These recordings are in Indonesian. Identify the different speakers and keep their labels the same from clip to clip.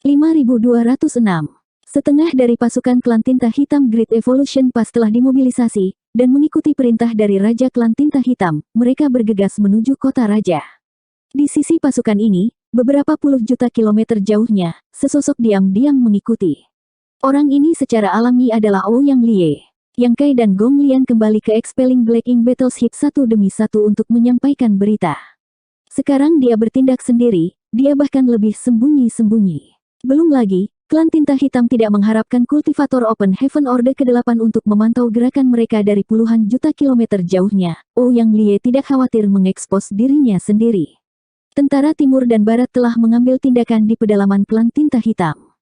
Speaker 1: 5206. Setengah dari pasukan klan tinta hitam Great Evolution Pass telah dimobilisasi, dan mengikuti perintah dari Raja Klan Tinta Hitam, mereka bergegas menuju kota raja. Di sisi pasukan ini, beberapa puluh juta kilometer jauhnya, sesosok diam-diam mengikuti. Orang ini secara alami adalah Ouyang Lie. Yang Kai dan Gong Lian kembali ke Expelling Black Ink Battleship satu demi satu untuk menyampaikan berita. Sekarang dia bertindak sendiri, dia bahkan lebih sembunyi-sembunyi. Belum lagi, klan tinta hitam tidak mengharapkan kultivator Open Heaven Order ke-8 untuk memantau gerakan mereka dari puluhan juta kilometer jauhnya. Ouyang Lie tidak khawatir mengekspos dirinya sendiri. Tentara Timur dan Barat telah mengambil tindakan di pedalaman klan tinta hitam.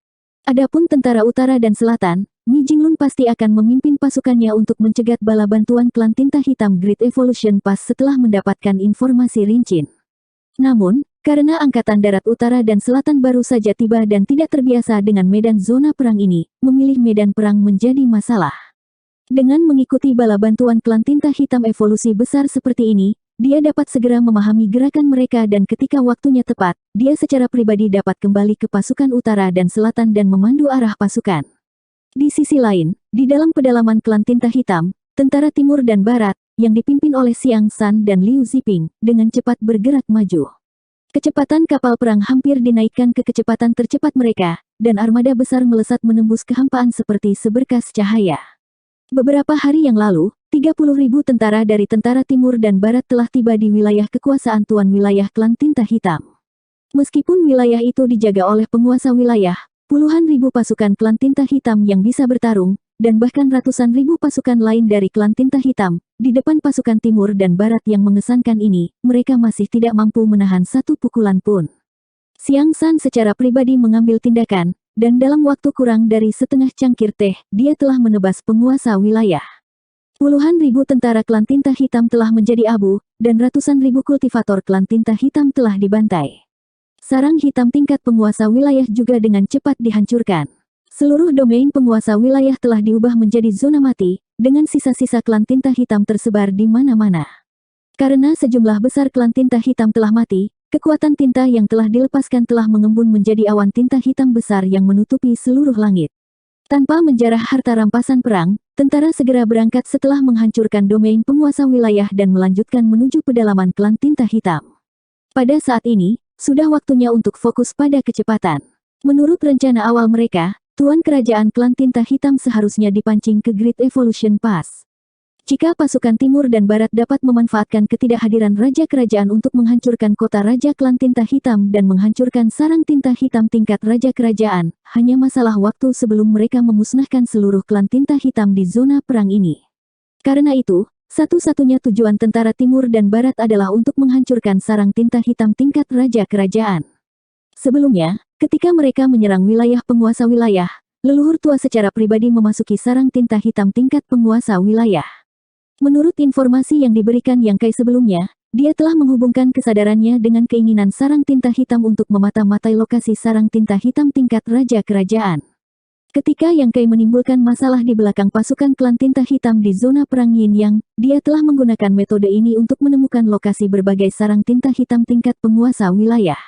Speaker 1: Adapun tentara Utara dan Selatan, Mi Jinglun pasti akan memimpin pasukannya untuk mencegat bala bantuan klan tinta hitam Great Evolution Pass setelah mendapatkan informasi rinci. Namun, karena Angkatan Darat Utara dan Selatan baru saja tiba dan tidak terbiasa dengan medan zona perang ini, memilih medan perang menjadi masalah. Dengan mengikuti bala bantuan klan tinta hitam evolusi besar seperti ini, dia dapat segera memahami gerakan mereka dan ketika waktunya tepat, dia secara pribadi dapat kembali ke pasukan utara dan selatan dan memandu arah pasukan. Di sisi lain, di dalam pedalaman klan tinta hitam, tentara timur dan barat, yang dipimpin oleh Xiang San dan Liu Ziping, dengan cepat bergerak maju. Kecepatan kapal perang hampir dinaikkan ke kecepatan tercepat mereka, dan armada besar melesat menembus kehampaan seperti seberkas cahaya. Beberapa hari yang lalu, 30.000 tentara dari tentara timur dan barat telah tiba di wilayah kekuasaan tuan wilayah klan tinta hitam. Meskipun wilayah itu dijaga oleh penguasa wilayah, puluhan ribu pasukan klan tinta hitam yang bisa bertarung, dan bahkan ratusan ribu pasukan lain dari klan tinta hitam, di depan pasukan timur dan barat yang mengesankan ini, mereka masih tidak mampu menahan satu pukulan pun. Xiang San secara pribadi mengambil tindakan, dan dalam waktu kurang dari setengah cangkir teh, dia telah menebas penguasa wilayah. Puluhan ribu tentara klan tinta hitam telah menjadi abu, dan ratusan ribu kultivator klan tinta hitam telah dibantai. Sarang hitam tingkat penguasa wilayah juga dengan cepat dihancurkan. Seluruh domain penguasa wilayah telah diubah menjadi zona mati, dengan sisa-sisa klan tinta hitam tersebar di mana-mana. Karena sejumlah besar klan tinta hitam telah mati, kekuatan tinta yang telah dilepaskan telah mengembun menjadi awan tinta hitam besar yang menutupi seluruh langit. Tanpa menjarah harta rampasan perang, tentara segera berangkat setelah menghancurkan domain penguasa wilayah dan melanjutkan menuju pedalaman klan tinta hitam. Pada saat ini, sudah waktunya untuk fokus pada kecepatan. Menurut rencana awal mereka, Tuan Kerajaan Klan Tinta Hitam seharusnya dipancing ke Great Evolution Pass. Jika pasukan timur dan barat dapat memanfaatkan ketidakhadiran Raja Kerajaan untuk menghancurkan kota Raja Klan Tinta Hitam dan menghancurkan sarang tinta hitam tingkat Raja Kerajaan, hanya masalah waktu sebelum mereka memusnahkan seluruh klan tinta hitam di zona perang ini. Karena itu, satu-satunya tujuan tentara timur dan barat adalah untuk menghancurkan sarang tinta hitam tingkat Raja Kerajaan. Sebelumnya, ketika mereka menyerang wilayah penguasa wilayah, leluhur tua secara pribadi memasuki sarang tinta hitam tingkat penguasa wilayah. Menurut informasi yang diberikan Yang Kai sebelumnya, dia telah menghubungkan kesadarannya dengan keinginan sarang tinta hitam untuk memata-matai lokasi sarang tinta hitam tingkat Raja Kerajaan. Ketika Yang Kai menimbulkan masalah di belakang pasukan klan tinta hitam di zona perang Yin Yang, dia telah menggunakan metode ini untuk menemukan lokasi berbagai sarang tinta hitam tingkat penguasa wilayah.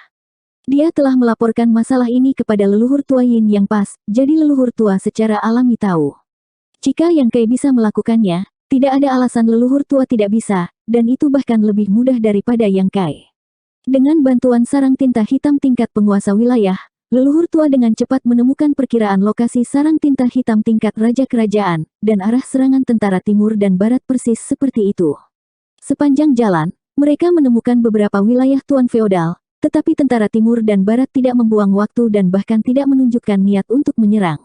Speaker 1: Dia telah melaporkan masalah ini kepada leluhur tua Yin Yang Pas, jadi leluhur tua secara alami tahu. Jika Yang Kai bisa melakukannya, tidak ada alasan leluhur tua tidak bisa, dan itu bahkan lebih mudah daripada Yang Kai. Dengan bantuan sarang tinta hitam tingkat penguasa wilayah, leluhur tua dengan cepat menemukan perkiraan lokasi sarang tinta hitam tingkat Raja Kerajaan, dan arah serangan tentara timur dan barat persis seperti itu. Sepanjang jalan, mereka menemukan beberapa wilayah tuan feodal, tetapi tentara timur dan barat tidak membuang waktu dan bahkan tidak menunjukkan niat untuk menyerang.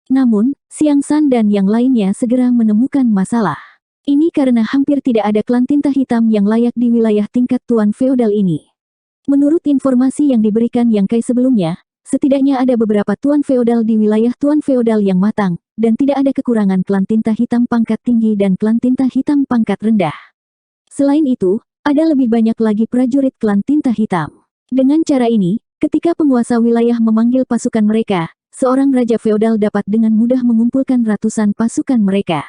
Speaker 1: Namun, Xiang San dan yang lainnya segera menemukan masalah. Ini karena hampir tidak ada klan tinta hitam yang layak di wilayah tingkat tuan feodal ini. Menurut informasi yang diberikan Yang Kai sebelumnya, setidaknya ada beberapa tuan feodal di wilayah tuan feodal yang matang, dan tidak ada kekurangan klan tinta hitam pangkat tinggi dan klan tinta hitam pangkat rendah. Selain itu, ada lebih banyak lagi prajurit klan tinta hitam. Dengan cara ini, ketika penguasa wilayah memanggil pasukan mereka, seorang raja feodal dapat dengan mudah mengumpulkan ratusan pasukan mereka.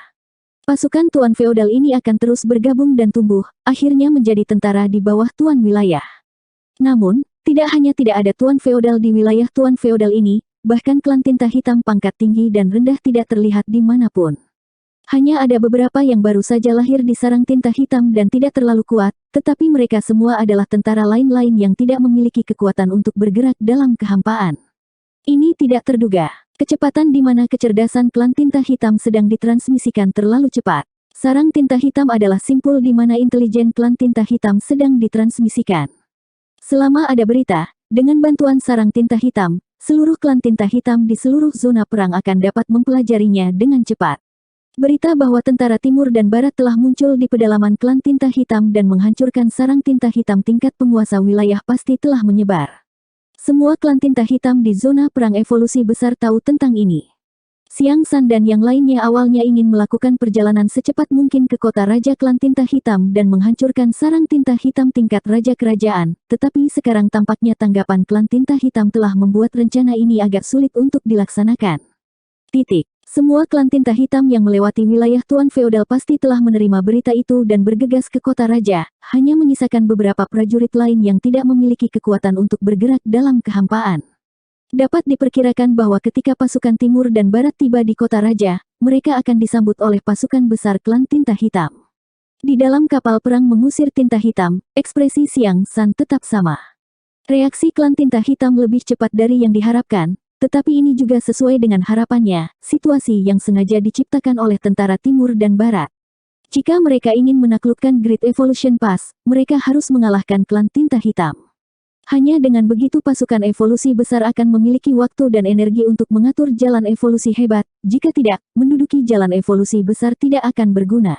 Speaker 1: Pasukan tuan feodal ini akan terus bergabung dan tumbuh, akhirnya menjadi tentara di bawah tuan wilayah. Namun, Tidak hanya tidak ada tuan feodal di wilayah tuan feodal ini, bahkan klan tinta hitam pangkat tinggi dan rendah tidak terlihat dimanapun. Hanya ada beberapa yang baru saja lahir di sarang tinta hitam dan tidak terlalu kuat, tetapi mereka semua adalah tentara lain-lain yang tidak memiliki kekuatan untuk bergerak dalam kehampaan. Ini tidak terduga. Kecepatan di mana kecerdasan klan tinta hitam sedang ditransmisikan terlalu cepat. Sarang tinta hitam adalah simpul di mana intelijen klan tinta hitam sedang ditransmisikan. Selama ada berita, dengan bantuan sarang tinta hitam, seluruh klan tinta hitam di seluruh zona perang akan dapat mempelajarinya dengan cepat. Berita bahwa tentara timur dan barat telah muncul di pedalaman klan tinta hitam dan menghancurkan sarang tinta hitam tingkat penguasa wilayah pasti telah menyebar. Semua klan tinta hitam di zona perang evolusi besar tahu tentang ini. Xiang San dan yang lainnya awalnya ingin melakukan perjalanan secepat mungkin ke kota Raja Klan Tinta Hitam dan menghancurkan sarang tinta hitam tingkat Raja Kerajaan, tetapi sekarang tampaknya tanggapan Klan Tinta Hitam telah membuat rencana ini agak sulit untuk dilaksanakan. Semua klan tinta hitam yang melewati wilayah Tuan Feodal pasti telah menerima berita itu dan bergegas ke kota raja, hanya menyisakan beberapa prajurit lain yang tidak memiliki kekuatan untuk bergerak dalam kehampaan. Dapat diperkirakan bahwa ketika pasukan timur dan barat tiba di kota raja, mereka akan disambut oleh pasukan besar klan tinta hitam. Di dalam kapal perang mengusir tinta hitam, ekspresi Xiang San tetap sama. Reaksi klan tinta hitam lebih cepat dari yang diharapkan, tetapi ini juga sesuai dengan harapannya, situasi yang sengaja diciptakan oleh tentara timur dan barat. Jika mereka ingin menaklukkan Great Evolution Pass, mereka harus mengalahkan klan tinta hitam. Hanya dengan begitu pasukan evolusi besar akan memiliki waktu dan energi untuk mengatur jalan evolusi hebat, jika tidak, menduduki jalan evolusi besar tidak akan berguna.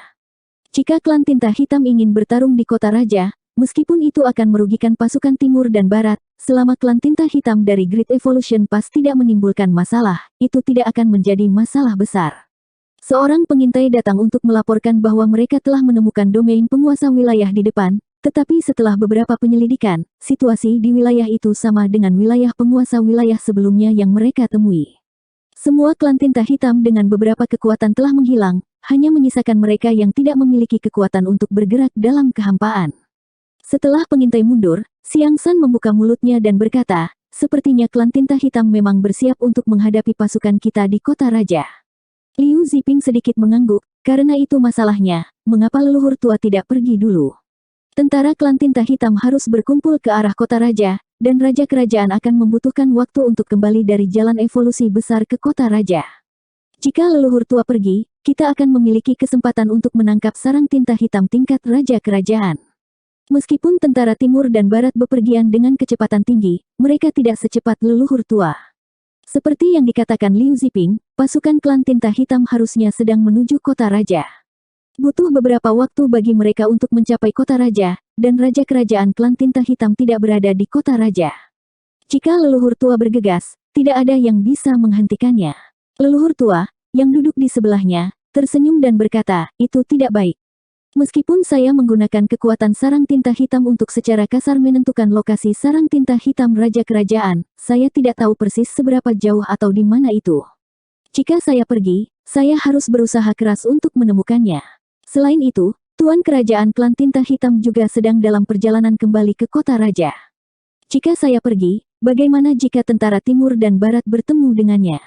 Speaker 1: Jika klan tinta hitam ingin bertarung di kota raja, meskipun itu akan merugikan pasukan timur dan barat, selama klan tinta hitam dari Great Evolution Pass tidak menimbulkan masalah, itu tidak akan menjadi masalah besar. Seorang pengintai datang untuk melaporkan bahwa mereka telah menemukan domain penguasa wilayah di depan, tetapi setelah beberapa penyelidikan, situasi di wilayah itu sama dengan wilayah penguasa wilayah sebelumnya yang mereka temui. Semua klan tinta hitam dengan beberapa kekuatan telah menghilang, hanya menyisakan mereka yang tidak memiliki kekuatan untuk bergerak dalam kehampaan. Setelah pengintai mundur, Xiang San membuka mulutnya dan berkata, sepertinya klan tinta hitam memang bersiap untuk menghadapi pasukan kita di kota raja. Liu Ziping sedikit mengangguk, karena itu masalahnya, mengapa leluhur tua tidak pergi dulu? Tentara klan tinta hitam harus berkumpul ke arah kota raja, dan raja kerajaan akan membutuhkan waktu untuk kembali dari jalan evolusi besar ke kota raja. Jika leluhur tua pergi, kita akan memiliki kesempatan untuk menangkap sarang tinta hitam tingkat raja kerajaan. Meskipun tentara timur dan barat bepergian dengan kecepatan tinggi, mereka tidak secepat leluhur tua. Seperti yang dikatakan Liu Ziping, pasukan klan tinta hitam harusnya sedang menuju kota raja. Butuh beberapa waktu bagi mereka untuk mencapai kota raja, dan raja kerajaan klan tinta hitam tidak berada di kota raja. Jika leluhur tua bergegas, tidak ada yang bisa menghentikannya. Leluhur tua, yang duduk di sebelahnya, tersenyum dan berkata, itu tidak baik. Meskipun saya menggunakan kekuatan sarang tinta hitam untuk secara kasar menentukan lokasi sarang tinta hitam raja kerajaan, saya tidak tahu persis seberapa jauh atau di mana itu. Jika saya pergi, saya harus berusaha keras untuk menemukannya. Selain itu, Tuan Kerajaan Klan Tinta Hitam juga sedang dalam perjalanan kembali ke kota raja. Jika saya pergi, bagaimana jika tentara timur dan barat bertemu dengannya?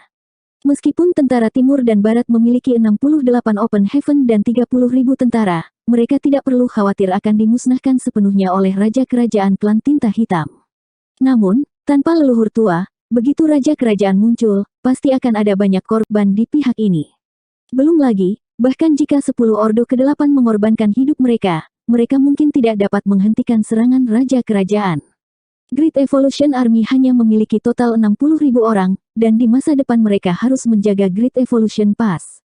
Speaker 1: Meskipun tentara timur dan barat memiliki 68 open heaven dan 30.000 tentara, mereka tidak perlu khawatir akan dimusnahkan sepenuhnya oleh Raja Kerajaan Klan Tinta Hitam. Namun, tanpa leluhur tua, begitu Raja Kerajaan muncul, pasti akan ada banyak korban di pihak ini. Belum lagi, bahkan jika 10 Ordo ke-8 mengorbankan hidup mereka, mereka mungkin tidak dapat menghentikan serangan Raja Kerajaan. Great Evolution Army hanya memiliki total 60.000 orang, dan di masa depan mereka harus menjaga Great Evolution Pass.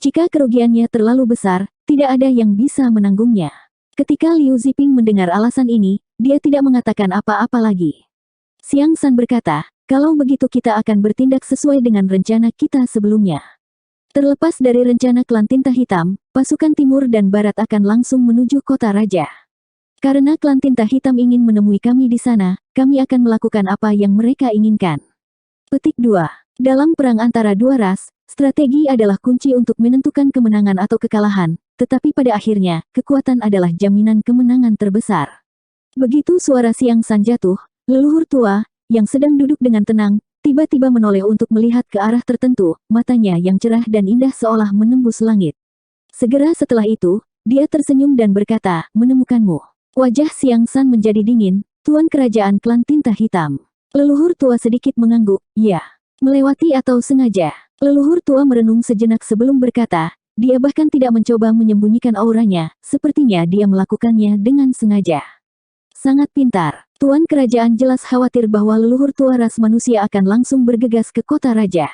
Speaker 1: Jika kerugiannya terlalu besar, tidak ada yang bisa menanggungnya. Ketika Liu Ziping mendengar alasan ini, dia tidak mengatakan apa-apa lagi. Xiang San berkata, kalau begitu kita akan bertindak sesuai dengan rencana kita sebelumnya. Terlepas dari rencana klan tinta hitam, pasukan timur dan barat akan langsung menuju kota raja. Karena klan tinta hitam ingin menemui kami di sana, kami akan melakukan apa yang mereka inginkan. Petik 2. Dalam perang antara dua ras, strategi adalah kunci untuk menentukan kemenangan atau kekalahan, tetapi pada akhirnya, kekuatan adalah jaminan kemenangan terbesar. Begitu suara Xiang San jatuh, Leluhur tua, yang sedang duduk dengan tenang, tiba-tiba menoleh untuk melihat ke arah tertentu, matanya yang cerah dan indah seolah menembus langit. Segera setelah itu, dia tersenyum dan berkata, menemukanmu. Wajah Xiang San menjadi dingin, Tuan Kerajaan Klan Tinta Hitam. Leluhur tua sedikit mengangguk, ya. Melewati atau sengaja. Leluhur tua merenung sejenak sebelum berkata, dia bahkan tidak mencoba menyembunyikan auranya, sepertinya dia melakukannya dengan sengaja. Sangat pintar. Tuan Kerajaan jelas khawatir bahwa leluhur tua ras manusia akan langsung bergegas ke kota raja.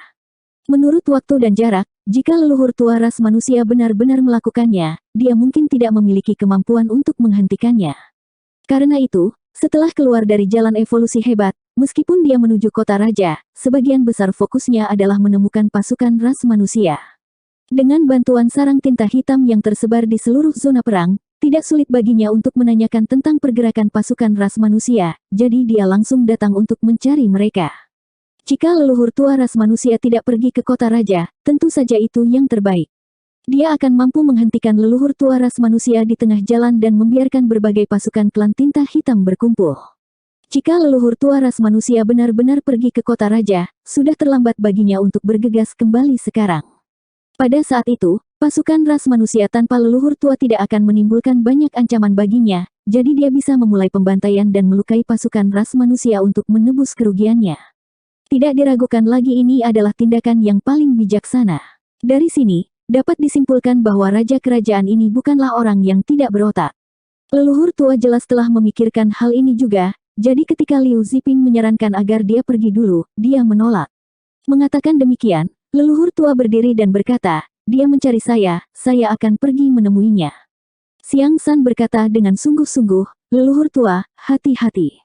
Speaker 1: Menurut waktu dan jarak, jika leluhur tua ras manusia benar-benar melakukannya, dia mungkin tidak memiliki kemampuan untuk menghentikannya. Karena itu, setelah keluar dari jalan evolusi hebat, meskipun dia menuju kota raja, sebagian besar fokusnya adalah menemukan pasukan ras manusia. Dengan bantuan sarang tinta hitam yang tersebar di seluruh zona perang, tidak sulit baginya untuk menanyakan tentang pergerakan pasukan ras manusia, jadi dia langsung datang untuk mencari mereka. Jika leluhur tua ras manusia tidak pergi ke kota raja, tentu saja itu yang terbaik. Dia akan mampu menghentikan leluhur tua ras manusia di tengah jalan dan membiarkan berbagai pasukan klan tinta hitam berkumpul. Jika leluhur tua ras manusia benar-benar pergi ke kota raja, sudah terlambat baginya untuk bergegas kembali sekarang. Pada saat itu, pasukan ras manusia tanpa leluhur tua tidak akan menimbulkan banyak ancaman baginya, jadi dia bisa memulai pembantaian dan melukai pasukan ras manusia untuk menebus kerugiannya. Tidak diragukan lagi ini adalah tindakan yang paling bijaksana. Dari sini, dapat disimpulkan bahwa raja kerajaan ini bukanlah orang yang tidak berotak. Leluhur tua jelas telah memikirkan hal ini juga, jadi ketika Liu Ziping menyarankan agar dia pergi dulu, dia menolak. Mengatakan demikian, leluhur tua berdiri dan berkata, dia mencari saya akan pergi menemuinya. Xiang San berkata dengan sungguh-sungguh, leluhur tua, hati-hati.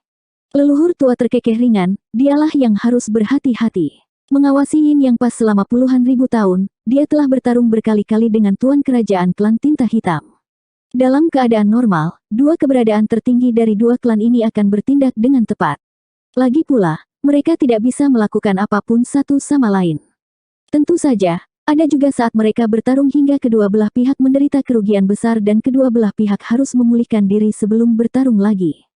Speaker 1: Leluhur tua terkekeh ringan, dialah yang harus berhati-hati. Mengawasi Yin Yang Pas selama puluhan ribu tahun, dia telah bertarung berkali-kali dengan Tuan Kerajaan Klan Tinta Hitam. Dalam keadaan normal, dua keberadaan tertinggi dari dua klan ini akan bertindak dengan tepat. Lagi pula, mereka tidak bisa melakukan apapun satu sama lain. Tentu saja, ada juga saat mereka bertarung hingga kedua belah pihak menderita kerugian besar dan kedua belah pihak harus memulihkan diri sebelum bertarung lagi.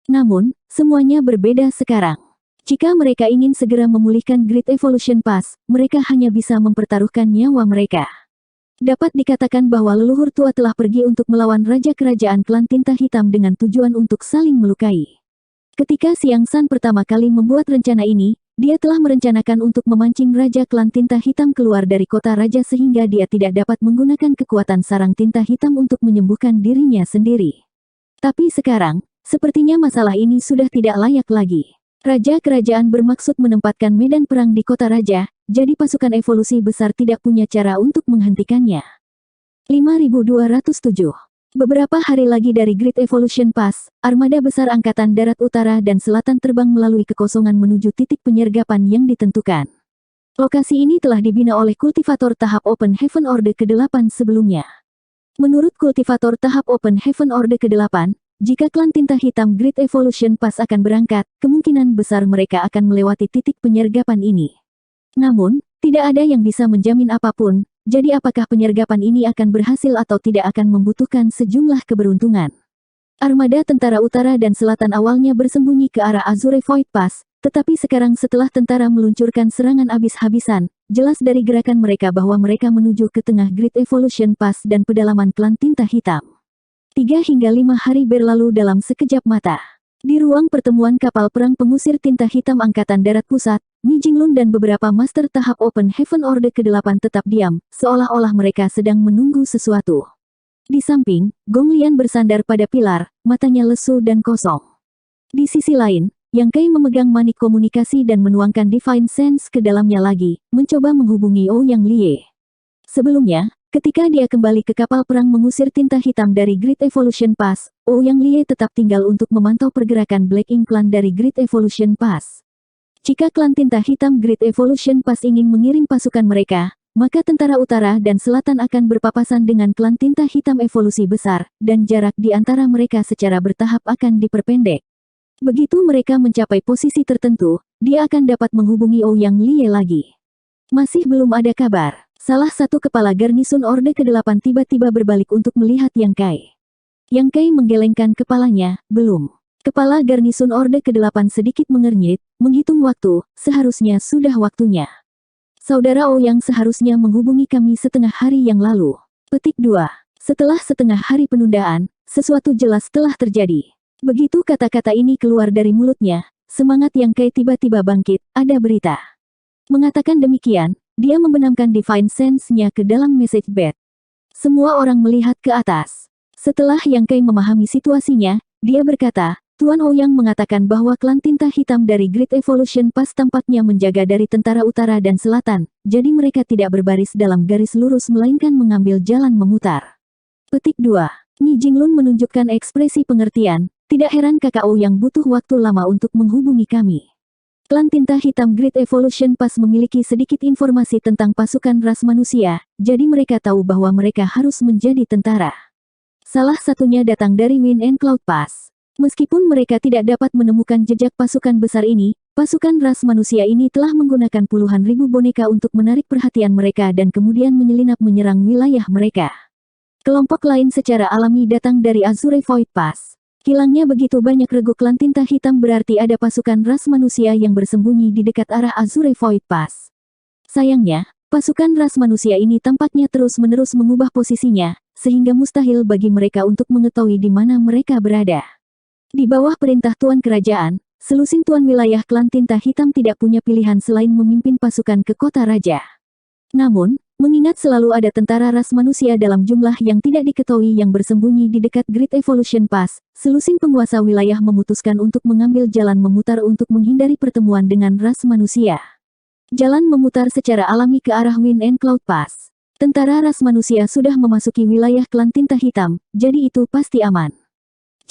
Speaker 1: Namun, semuanya berbeda sekarang. Jika mereka ingin segera memulihkan Great Evolution Pass, mereka hanya bisa mempertaruhkan nyawa mereka. Dapat dikatakan bahwa leluhur tua telah pergi untuk melawan Raja Kerajaan Klan Tinta Hitam dengan tujuan untuk saling melukai. Ketika Xiang San pertama kali membuat rencana ini, dia telah merencanakan untuk memancing Raja Klan Tinta Hitam keluar dari kota raja sehingga dia tidak dapat menggunakan kekuatan sarang tinta hitam untuk menyembuhkan dirinya sendiri. Tapi sekarang, sepertinya masalah ini sudah tidak layak lagi. Raja kerajaan bermaksud menempatkan medan perang di kota raja, jadi pasukan evolusi besar tidak punya cara untuk menghentikannya. 5207. Beberapa hari lagi dari Great Evolution Pass, armada besar Angkatan Darat Utara dan Selatan terbang melalui kekosongan menuju titik penyergapan yang ditentukan. Lokasi ini telah dibina oleh kultivator tahap Open Heaven Orde ke-8 sebelumnya. Menurut kultivator tahap Open Heaven Orde ke-8, jika klan tinta hitam Great Evolution Pass akan berangkat, kemungkinan besar mereka akan melewati titik penyergapan ini. Namun, tidak ada yang bisa menjamin apapun. Jadi apakah penyergapan ini akan berhasil atau tidak akan membutuhkan sejumlah keberuntungan. Armada tentara utara dan selatan awalnya bersembunyi ke arah Azure Void Pass, tetapi sekarang setelah tentara meluncurkan serangan habis-habisan, jelas dari gerakan mereka bahwa mereka menuju ke tengah Great Evolution Pass dan pedalaman klan tinta hitam. 3 hingga 5 hari berlalu dalam sekejap mata. Di ruang pertemuan kapal perang pengusir tinta hitam Angkatan Darat Pusat, Mi Jinglun dan beberapa master tahap Open Heaven Orde ke-8 tetap diam, seolah-olah mereka sedang menunggu sesuatu. Di samping, Gong Lian bersandar pada pilar, matanya lesu dan kosong. Di sisi lain, Yang Kai memegang manik komunikasi dan menuangkan Divine Sense ke dalamnya lagi, mencoba menghubungi Ouyang Lie. Sebelumnya, ketika dia kembali ke kapal perang mengusir tinta hitam dari Great Evolution Pass, Ouyang Lie tetap tinggal untuk memantau pergerakan Black Ink Clan dari Great Evolution Pass. Jika klan tinta hitam Great Evolution Pass ingin mengirim pasukan mereka, maka tentara utara dan selatan akan berpapasan dengan klan tinta hitam evolusi besar, dan jarak di antara mereka secara bertahap akan diperpendek. Begitu mereka mencapai posisi tertentu, dia akan dapat menghubungi Ouyang Lie lagi. Masih belum ada kabar. Salah satu kepala garnisun Orde ke-8 tiba-tiba berbalik untuk melihat Yang Kai. Yang Kai menggelengkan kepalanya, belum. Kepala Garnisun Orde ke-8 sedikit mengernyit, menghitung waktu, seharusnya sudah waktunya. Saudara Ouyang seharusnya menghubungi kami setengah hari yang lalu. Petik 2. Setelah setengah hari penundaan, sesuatu jelas telah terjadi. Begitu kata-kata ini keluar dari mulutnya, semangat Yang Kai tiba-tiba bangkit, ada berita. Mengatakan demikian, dia membenamkan Divine Sense-nya ke dalam message bed. Semua orang melihat ke atas. Setelah Yang Kai memahami situasinya, dia berkata, Tuan Ouyang mengatakan bahwa klan tinta hitam dari Great Evolution Pass tampaknya menjaga dari tentara utara dan selatan, jadi mereka tidak berbaris dalam garis lurus melainkan mengambil jalan memutar. Petik 2. Ni Jinglun menunjukkan ekspresi pengertian, tidak heran kakak Ouyang butuh waktu lama untuk menghubungi kami. Klan tinta hitam Great Evolution Pass memiliki sedikit informasi tentang pasukan ras manusia, jadi mereka tahu bahwa mereka harus menjadi tentara. Salah satunya datang dari Wind and Cloud Pass. Meskipun mereka tidak dapat menemukan jejak pasukan besar ini, pasukan ras manusia ini telah menggunakan puluhan ribu boneka untuk menarik perhatian mereka dan kemudian menyelinap menyerang wilayah mereka. Kelompok lain secara alami datang dari Azure Void Pass. Hilangnya begitu banyak regu klan tinta hitam berarti ada pasukan ras manusia yang bersembunyi di dekat arah Azure Void Pass. Sayangnya, pasukan ras manusia ini tampaknya terus-menerus mengubah posisinya, sehingga mustahil bagi mereka untuk mengetahui di mana mereka berada. Di bawah perintah Tuan Kerajaan, selusin Tuan Wilayah klan tinta hitam tidak punya pilihan selain memimpin pasukan ke kota raja. Namun, mengingat selalu ada tentara ras manusia dalam jumlah yang tidak diketahui yang bersembunyi di dekat Great Evolution Pass, selusin penguasa wilayah memutuskan untuk mengambil jalan memutar untuk menghindari pertemuan dengan ras manusia. Jalan memutar secara alami ke arah Wind and Cloud Pass. Tentara ras manusia sudah memasuki wilayah klan tinta hitam, jadi itu pasti aman.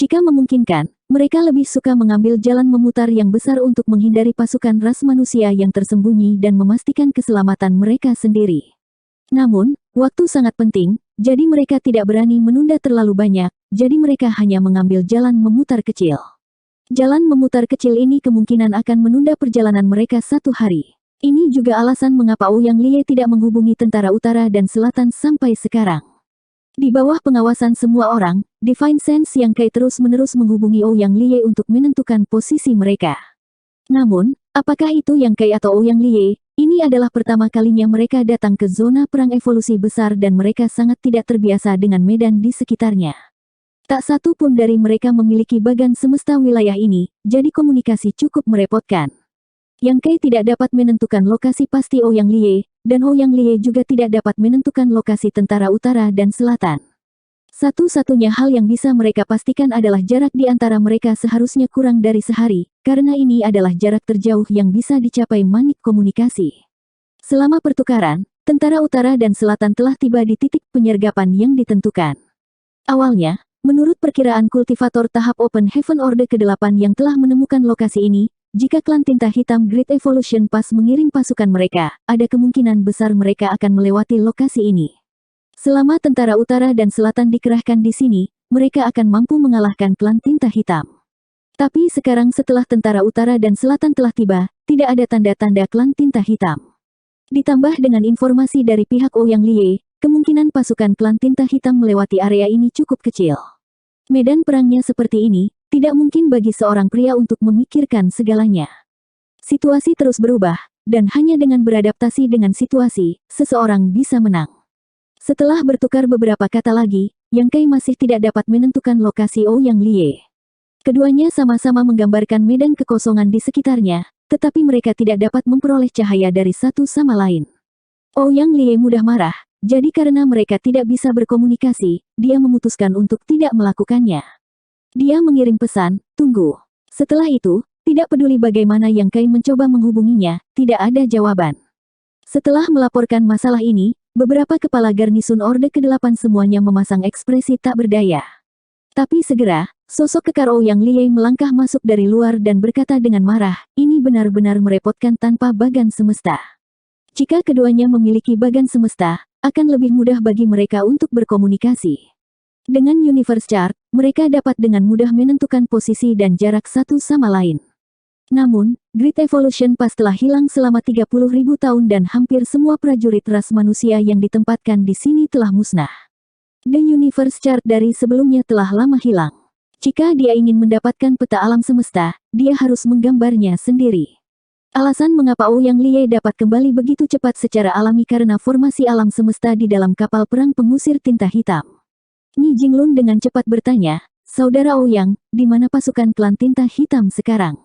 Speaker 1: Jika memungkinkan, mereka lebih suka mengambil jalan memutar yang besar untuk menghindari pasukan ras manusia yang tersembunyi dan memastikan keselamatan mereka sendiri. Namun, waktu sangat penting, jadi mereka tidak berani menunda terlalu banyak, jadi mereka hanya mengambil jalan memutar kecil. Jalan memutar kecil ini kemungkinan akan menunda perjalanan mereka 1 hari. Ini juga alasan mengapa Ouyang Lie tidak menghubungi tentara utara dan selatan sampai sekarang. Di bawah pengawasan semua orang, Divine Sense Yang Kai terus-menerus menghubungi Ouyang Lie untuk menentukan posisi mereka. Namun, apakah itu Yang Kai atau Ouyang Lie? Ini adalah pertama kalinya mereka datang ke zona perang evolusi besar dan mereka sangat tidak terbiasa dengan medan di sekitarnya. Tak satu pun dari mereka memiliki bagan semesta wilayah ini, jadi komunikasi cukup merepotkan. Yang Kai tidak dapat menentukan lokasi pasti Ouyang Lie, dan Ouyang Lie juga tidak dapat menentukan lokasi tentara utara dan selatan. Satu-satunya hal yang bisa mereka pastikan adalah jarak di antara mereka seharusnya kurang dari sehari, karena ini adalah jarak terjauh yang bisa dicapai manik komunikasi. Selama pertukaran, tentara utara dan selatan telah tiba di titik penyergapan yang ditentukan. Awalnya, menurut perkiraan kultivator tahap Open Heaven Orde ke-8 yang telah menemukan lokasi ini, jika klan tinta hitam Great Evolution Pass mengirim pasukan mereka, ada kemungkinan besar mereka akan melewati lokasi ini. Selama tentara utara dan selatan dikerahkan di sini, mereka akan mampu mengalahkan klan tinta hitam. Tapi sekarang setelah tentara utara dan selatan telah tiba, tidak ada tanda-tanda klan tinta hitam. Ditambah dengan informasi dari pihak Ouyang Lie, kemungkinan pasukan klan tinta hitam melewati area ini cukup kecil. Medan perangnya seperti ini, tidak mungkin bagi seorang pria untuk memikirkan segalanya. Situasi terus berubah, dan hanya dengan beradaptasi dengan situasi, seseorang bisa menang. Setelah bertukar beberapa kata lagi, Yang Kai masih tidak dapat menentukan lokasi Ouyang Lie. Keduanya sama-sama menggambarkan medan kekosongan di sekitarnya, tetapi mereka tidak dapat memperoleh cahaya dari satu sama lain. Ouyang Lie mudah marah, jadi karena mereka tidak bisa berkomunikasi, dia memutuskan untuk tidak melakukannya. Dia mengirim pesan, tunggu. Setelah itu, tidak peduli bagaimana Yang Kai mencoba menghubunginya, tidak ada jawaban. Setelah melaporkan masalah ini, beberapa kepala garnisun Orde ke-8 semuanya memasang ekspresi tak berdaya. Tapi segera, sosok kekar Ouyang Lie melangkah masuk dari luar dan berkata dengan marah, ini benar-benar merepotkan tanpa bagan semesta. Jika keduanya memiliki bagan semesta, akan lebih mudah bagi mereka untuk berkomunikasi. Dengan Universe Chart, mereka dapat dengan mudah menentukan posisi dan jarak satu sama lain. Namun, Great Evolution Pass telah hilang selama 30.000 tahun dan hampir semua prajurit ras manusia yang ditempatkan di sini telah musnah. The Universe Chart dari sebelumnya telah lama hilang. Jika dia ingin mendapatkan peta alam semesta, dia harus menggambarnya sendiri. Alasan mengapa Ouyang Liye dapat kembali begitu cepat secara alami karena formasi alam semesta di dalam kapal perang pengusir tinta hitam. Ni Jinglun dengan cepat bertanya, "Saudara Ouyang, di mana pasukan klan tinta hitam sekarang?"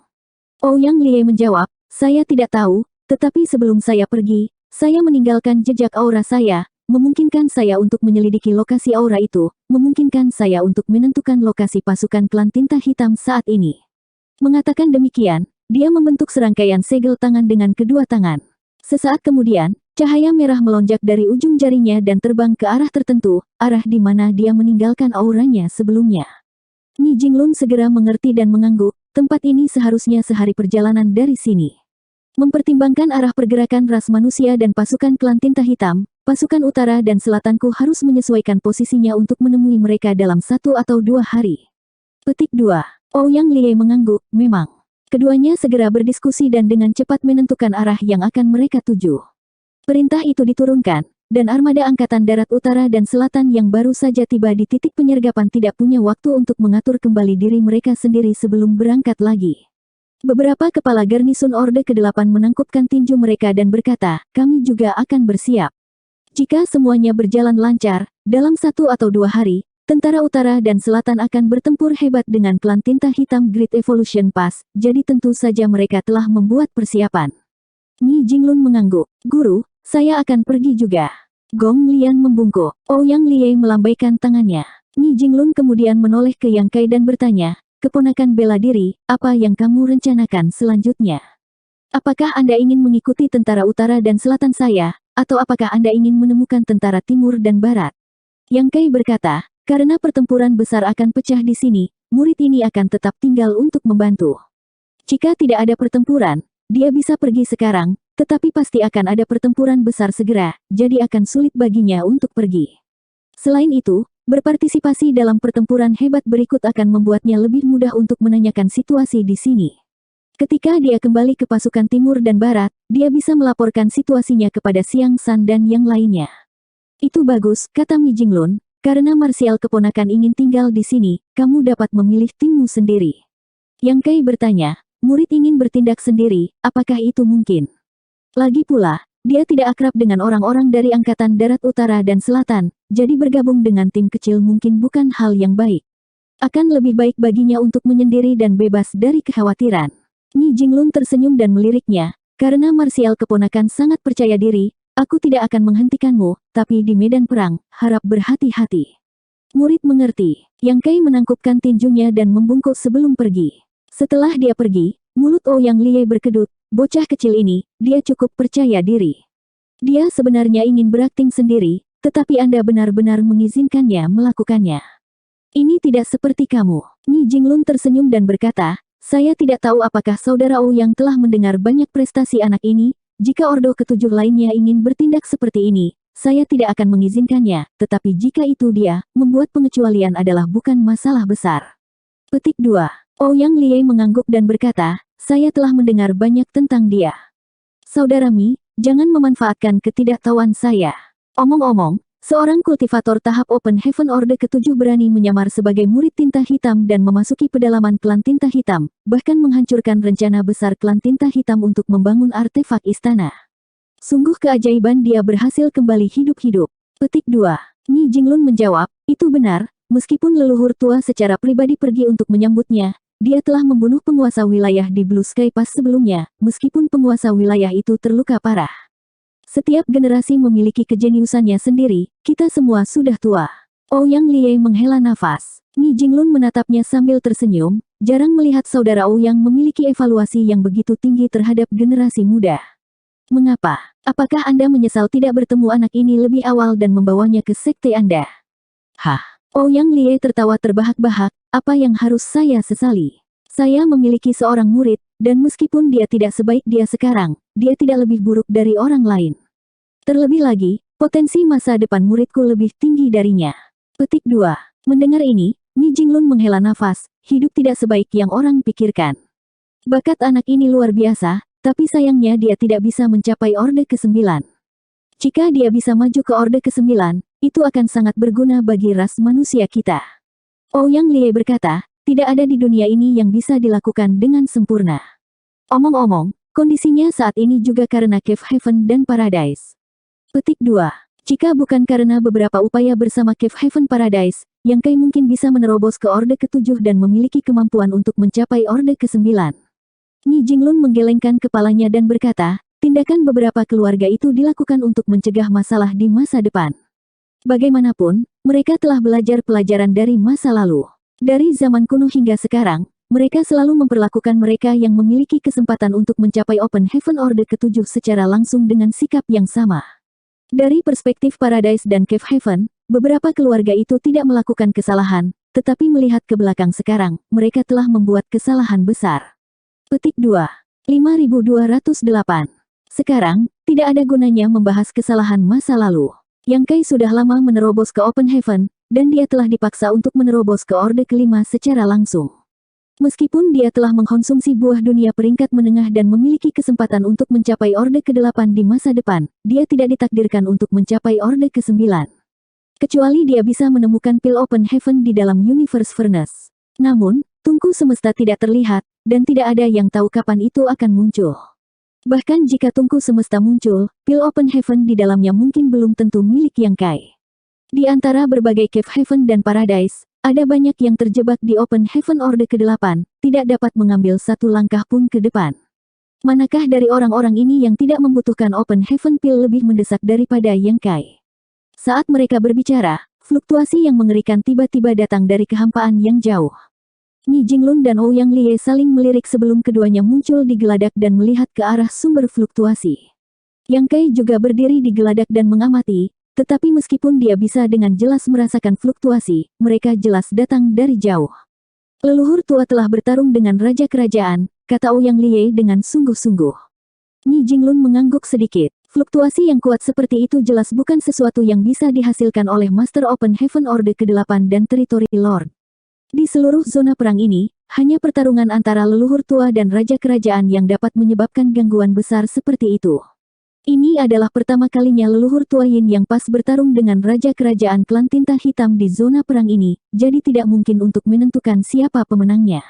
Speaker 1: Ouyang Liye menjawab, "Saya tidak tahu, tetapi sebelum saya pergi, saya meninggalkan jejak aura saya, memungkinkan saya untuk menyelidiki lokasi aura itu, memungkinkan saya untuk menentukan lokasi pasukan klan tinta hitam saat ini." Mengatakan demikian, dia membentuk serangkaian segel tangan dengan kedua tangan. Sesaat kemudian, cahaya merah melonjak dari ujung jarinya dan terbang ke arah tertentu, arah di mana dia meninggalkan auranya sebelumnya. Ni Jinglun segera mengerti dan mengangguk, tempat ini seharusnya sehari perjalanan dari sini. Mempertimbangkan arah pergerakan ras manusia dan pasukan klan tinta hitam, pasukan utara dan selatanku harus menyesuaikan posisinya untuk menemui mereka dalam 1 atau 2 hari. Petik 2. Ouyang Liye mengangguk, memang. Keduanya segera berdiskusi dan dengan cepat menentukan arah yang akan mereka tuju. Perintah itu diturunkan, dan armada Angkatan Darat Utara dan Selatan yang baru saja tiba di titik penyergapan tidak punya waktu untuk mengatur kembali diri mereka sendiri sebelum berangkat lagi. Beberapa kepala garnisun Orde ke-8 menangkupkan tinju mereka dan berkata, "Kami juga akan bersiap. Jika semuanya berjalan lancar, dalam 1 atau 2 hari, Tentara Utara dan Selatan akan bertempur hebat dengan klan tinta hitam Great Evolution Pass, jadi tentu saja mereka telah membuat persiapan." Ni Jinglun mengangguk, "Guru, saya akan pergi juga." Gong Lian membungkuk. Ouyang Liye melambaikan tangannya. Ni Jinglun kemudian menoleh ke Yang Kai dan bertanya, "Keponakan bela diri, apa yang kamu rencanakan selanjutnya? Apakah Anda ingin mengikuti tentara utara dan selatan saya, atau apakah Anda ingin menemukan tentara timur dan barat?" Yang Kai berkata, "Karena pertempuran besar akan pecah di sini, murid ini akan tetap tinggal untuk membantu. Jika tidak ada pertempuran, dia bisa pergi sekarang, tetapi pasti akan ada pertempuran besar segera, jadi akan sulit baginya untuk pergi. Selain itu, berpartisipasi dalam pertempuran hebat berikut akan membuatnya lebih mudah untuk menanyakan situasi di sini. Ketika dia kembali ke pasukan timur dan barat, dia bisa melaporkan situasinya kepada Xiang San dan yang lainnya." "Itu bagus," kata Mi Jinglun, "karena marsial keponakan ingin tinggal di sini, kamu dapat memilih timmu sendiri." Yang Kai bertanya, "Murid ingin bertindak sendiri, apakah itu mungkin? Lagi pula, dia tidak akrab dengan orang-orang dari Angkatan Darat Utara dan Selatan, jadi bergabung dengan tim kecil mungkin bukan hal yang baik. Akan lebih baik baginya untuk menyendiri dan bebas dari kekhawatiran." Ni Jinglun tersenyum dan meliriknya, "Karena marsial keponakan sangat percaya diri, aku tidak akan menghentikanmu, tapi di medan perang, harap berhati-hati." Murid mengerti. Yang Kai menangkupkan tinjunya dan membungkuk sebelum pergi. Setelah dia pergi, mulut Ouyang Liye berkedut, bocah kecil ini, dia cukup percaya diri. Dia sebenarnya ingin berakting sendiri, tetapi Anda benar-benar mengizinkannya melakukannya. "Ini tidak seperti kamu." Ni Jinglun tersenyum dan berkata, "Saya tidak tahu apakah saudara Ouyang telah mendengar banyak prestasi anak ini, jika Ordo ke-7 lainnya ingin bertindak seperti ini, saya tidak akan mengizinkannya, tetapi jika itu dia, membuat pengecualian adalah bukan masalah besar." Petik 2. Ouyang Liye mengangguk dan berkata, "Saya telah mendengar banyak tentang dia. Saudara Mi, jangan memanfaatkan ketidaktahuan saya." Omong-omong, seorang kultivator tahap Open Heaven Orde ke-7 berani menyamar sebagai murid tinta hitam dan memasuki pedalaman klan tinta hitam, bahkan menghancurkan rencana besar klan tinta hitam untuk membangun artefak istana. Sungguh keajaiban dia berhasil kembali hidup-hidup. Petik 2. Ni Jinglun menjawab, "Itu benar, meskipun leluhur tua secara pribadi pergi untuk menyambutnya, dia telah membunuh penguasa wilayah di Blue Sky Pass sebelumnya, meskipun penguasa wilayah itu terluka parah. Setiap generasi memiliki kejeniusannya sendiri, kita semua sudah tua." Ouyang Liye menghela nafas. Ni Jinglun menatapnya sambil tersenyum, jarang melihat saudara Ouyang memiliki evaluasi yang begitu tinggi terhadap generasi muda. "Mengapa? Apakah Anda menyesal tidak bertemu anak ini lebih awal dan membawanya ke sekte Anda?" "Hah?" Ouyang Liye tertawa terbahak-bahak, "Apa yang harus saya sesali? Saya memiliki seorang murid, dan meskipun dia tidak sebaik dia sekarang, dia tidak lebih buruk dari orang lain. Terlebih lagi, potensi masa depan muridku lebih tinggi darinya." Petik 2. Mendengar ini, Mi Jinglun menghela nafas, hidup tidak sebaik yang orang pikirkan. Bakat anak ini luar biasa, tapi sayangnya dia tidak bisa mencapai Orde ke-9. Jika dia bisa maju ke Orde ke-9, itu akan sangat berguna bagi ras manusia kita. Ouyang Liye berkata, tidak ada di dunia ini yang bisa dilakukan dengan sempurna. Omong-omong, kondisinya saat ini juga karena Cave Heaven dan Paradise. Petik 2. Jika bukan karena beberapa upaya bersama Cave Heaven Paradise, Yang Kai mungkin bisa menerobos ke Orde ke-7 dan memiliki kemampuan untuk mencapai Orde ke-9. Ni Jinglun menggelengkan kepalanya dan berkata, tindakan beberapa keluarga itu dilakukan untuk mencegah masalah di masa depan. Bagaimanapun, mereka telah belajar pelajaran dari masa lalu. Dari zaman kuno hingga sekarang, mereka selalu memperlakukan mereka yang memiliki kesempatan untuk mencapai Open Heaven Orde ke-7 secara langsung dengan sikap yang sama. Dari perspektif Paradise dan Cave Heaven, beberapa keluarga itu tidak melakukan kesalahan, tetapi melihat ke belakang sekarang, mereka telah membuat kesalahan besar. Petik 2. 5208. Sekarang, tidak ada gunanya membahas kesalahan masa lalu. Yang Kai sudah lama menerobos ke Open Heaven, dan dia telah dipaksa untuk menerobos ke Orde ke-5 secara langsung. Meskipun dia telah mengkonsumsi buah dunia peringkat menengah dan memiliki kesempatan untuk mencapai Orde ke-8 di masa depan, dia tidak ditakdirkan untuk mencapai Orde ke-9. Kecuali dia bisa menemukan pil Open Heaven di dalam Universe Furnace. Namun, tungku semesta tidak terlihat, dan tidak ada yang tahu kapan itu akan muncul. Bahkan jika tungku semesta muncul, pil Open Heaven di dalamnya mungkin belum tentu milik Yang Kai. Di antara berbagai Cave Heaven dan Paradise, ada banyak yang terjebak di Open Heaven Orde ke-8, tidak dapat mengambil satu langkah pun ke depan. Manakah dari orang-orang ini yang tidak membutuhkan Open Heaven pil lebih mendesak daripada Yang Kai? Saat mereka berbicara, fluktuasi yang mengerikan tiba-tiba datang dari kehampaan yang jauh. Ni Jinglun dan Ouyang Lie saling melirik sebelum keduanya muncul di geladak dan melihat ke arah sumber fluktuasi. Yang Kai juga berdiri di geladak dan mengamati, tetapi meskipun dia bisa dengan jelas merasakan fluktuasi, mereka jelas datang dari jauh. Leluhur tua telah bertarung dengan Raja Kerajaan, kata Ouyang Lie dengan sungguh-sungguh. Ni Jinglun mengangguk sedikit. Fluktuasi yang kuat seperti itu jelas bukan sesuatu yang bisa dihasilkan oleh Master Open Heaven Orde ke-8 dan Teritori Lord. Di seluruh zona perang ini, hanya pertarungan antara leluhur tua dan Raja Kerajaan yang dapat menyebabkan gangguan besar seperti itu. Ini adalah pertama kalinya leluhur tua Yin yang pas bertarung dengan Raja Kerajaan Klan Tinta Hitam di zona perang ini, jadi tidak mungkin untuk menentukan siapa pemenangnya.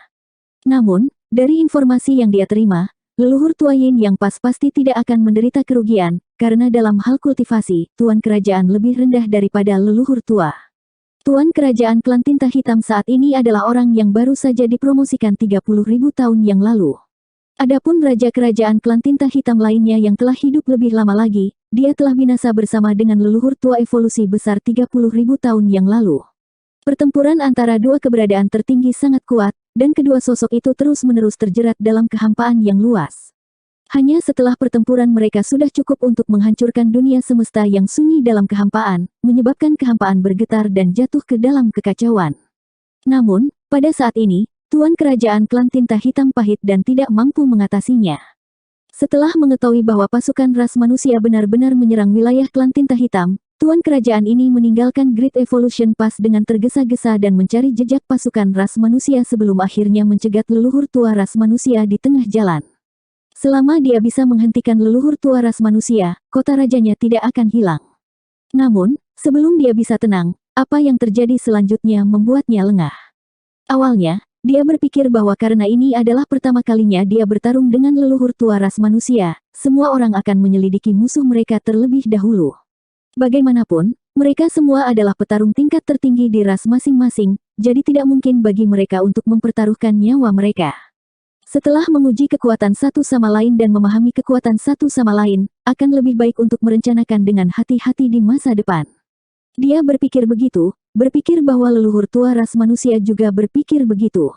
Speaker 1: Namun, dari informasi yang dia terima, leluhur tua Yin yang pas pasti tidak akan menderita kerugian, karena dalam hal kultivasi, Tuan Kerajaan lebih rendah daripada leluhur tua. Tuan Kerajaan Klan Tinta Hitam saat ini adalah orang yang baru saja dipromosikan 30.000 tahun yang lalu. Adapun Raja Kerajaan Klan Tinta Hitam lainnya yang telah hidup lebih lama lagi, dia telah binasa bersama dengan leluhur tua evolusi besar 30.000 tahun yang lalu. Pertempuran antara dua keberadaan tertinggi sangat kuat, dan kedua sosok itu terus-menerus terjerat dalam kehampaan yang luas. Hanya setelah pertempuran mereka sudah cukup untuk menghancurkan dunia semesta yang sunyi dalam kehampaan, menyebabkan kehampaan bergetar dan jatuh ke dalam kekacauan. Namun, pada saat ini, Tuan Kerajaan Klan Tinta Hitam pahit dan tidak mampu mengatasinya. Setelah mengetahui bahwa pasukan ras manusia benar-benar menyerang wilayah Klan Tinta Hitam, Tuan Kerajaan ini meninggalkan Great Evolution Pass dengan tergesa-gesa dan mencari jejak pasukan ras manusia sebelum akhirnya mencegat leluhur tua ras manusia di tengah jalan. Selama dia bisa menghentikan leluhur tua ras manusia, kota rajanya tidak akan hilang. Namun, sebelum dia bisa tenang, apa yang terjadi selanjutnya membuatnya lengah. Awalnya, dia berpikir bahwa karena ini adalah pertama kalinya dia bertarung dengan leluhur tua ras manusia, semua orang akan menyelidiki musuh mereka terlebih dahulu. Bagaimanapun, mereka semua adalah petarung tingkat tertinggi di ras masing-masing, jadi tidak mungkin bagi mereka untuk mempertaruhkan nyawa mereka. Setelah menguji kekuatan satu sama lain dan memahami kekuatan satu sama lain, akan lebih baik untuk merencanakan dengan hati-hati di masa depan. Dia berpikir begitu, berpikir bahwa leluhur tua ras manusia juga berpikir begitu.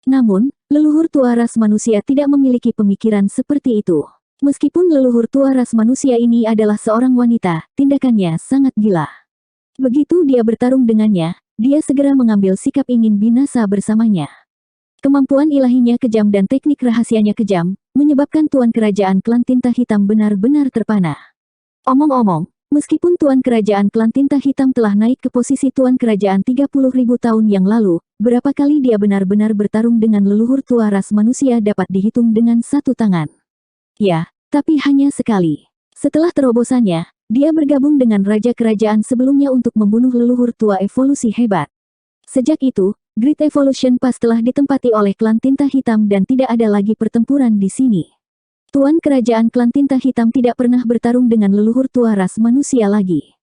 Speaker 1: Namun, leluhur tua ras manusia tidak memiliki pemikiran seperti itu. Meskipun leluhur tua ras manusia ini adalah seorang wanita, tindakannya sangat gila. Begitu dia bertarung dengannya, dia segera mengambil sikap ingin binasa bersamanya. Kemampuan ilahinya kejam dan teknik rahasianya kejam, menyebabkan Tuan Kerajaan Klan Tinta Hitam benar-benar terpana. Omong-omong, meskipun Tuan Kerajaan Klan Tinta Hitam telah naik ke posisi Tuan Kerajaan 30.000 tahun yang lalu, berapa kali dia benar-benar bertarung dengan leluhur tua ras manusia dapat dihitung dengan satu tangan. Ya, tapi hanya sekali. Setelah terobosannya, dia bergabung dengan Raja Kerajaan sebelumnya untuk membunuh leluhur tua evolusi hebat. Sejak itu, Great Evolution Pass telah ditempati oleh klan tinta hitam dan tidak ada lagi pertempuran di sini. Tuan kerajaan klan tinta hitam tidak pernah bertarung dengan leluhur tua ras manusia lagi.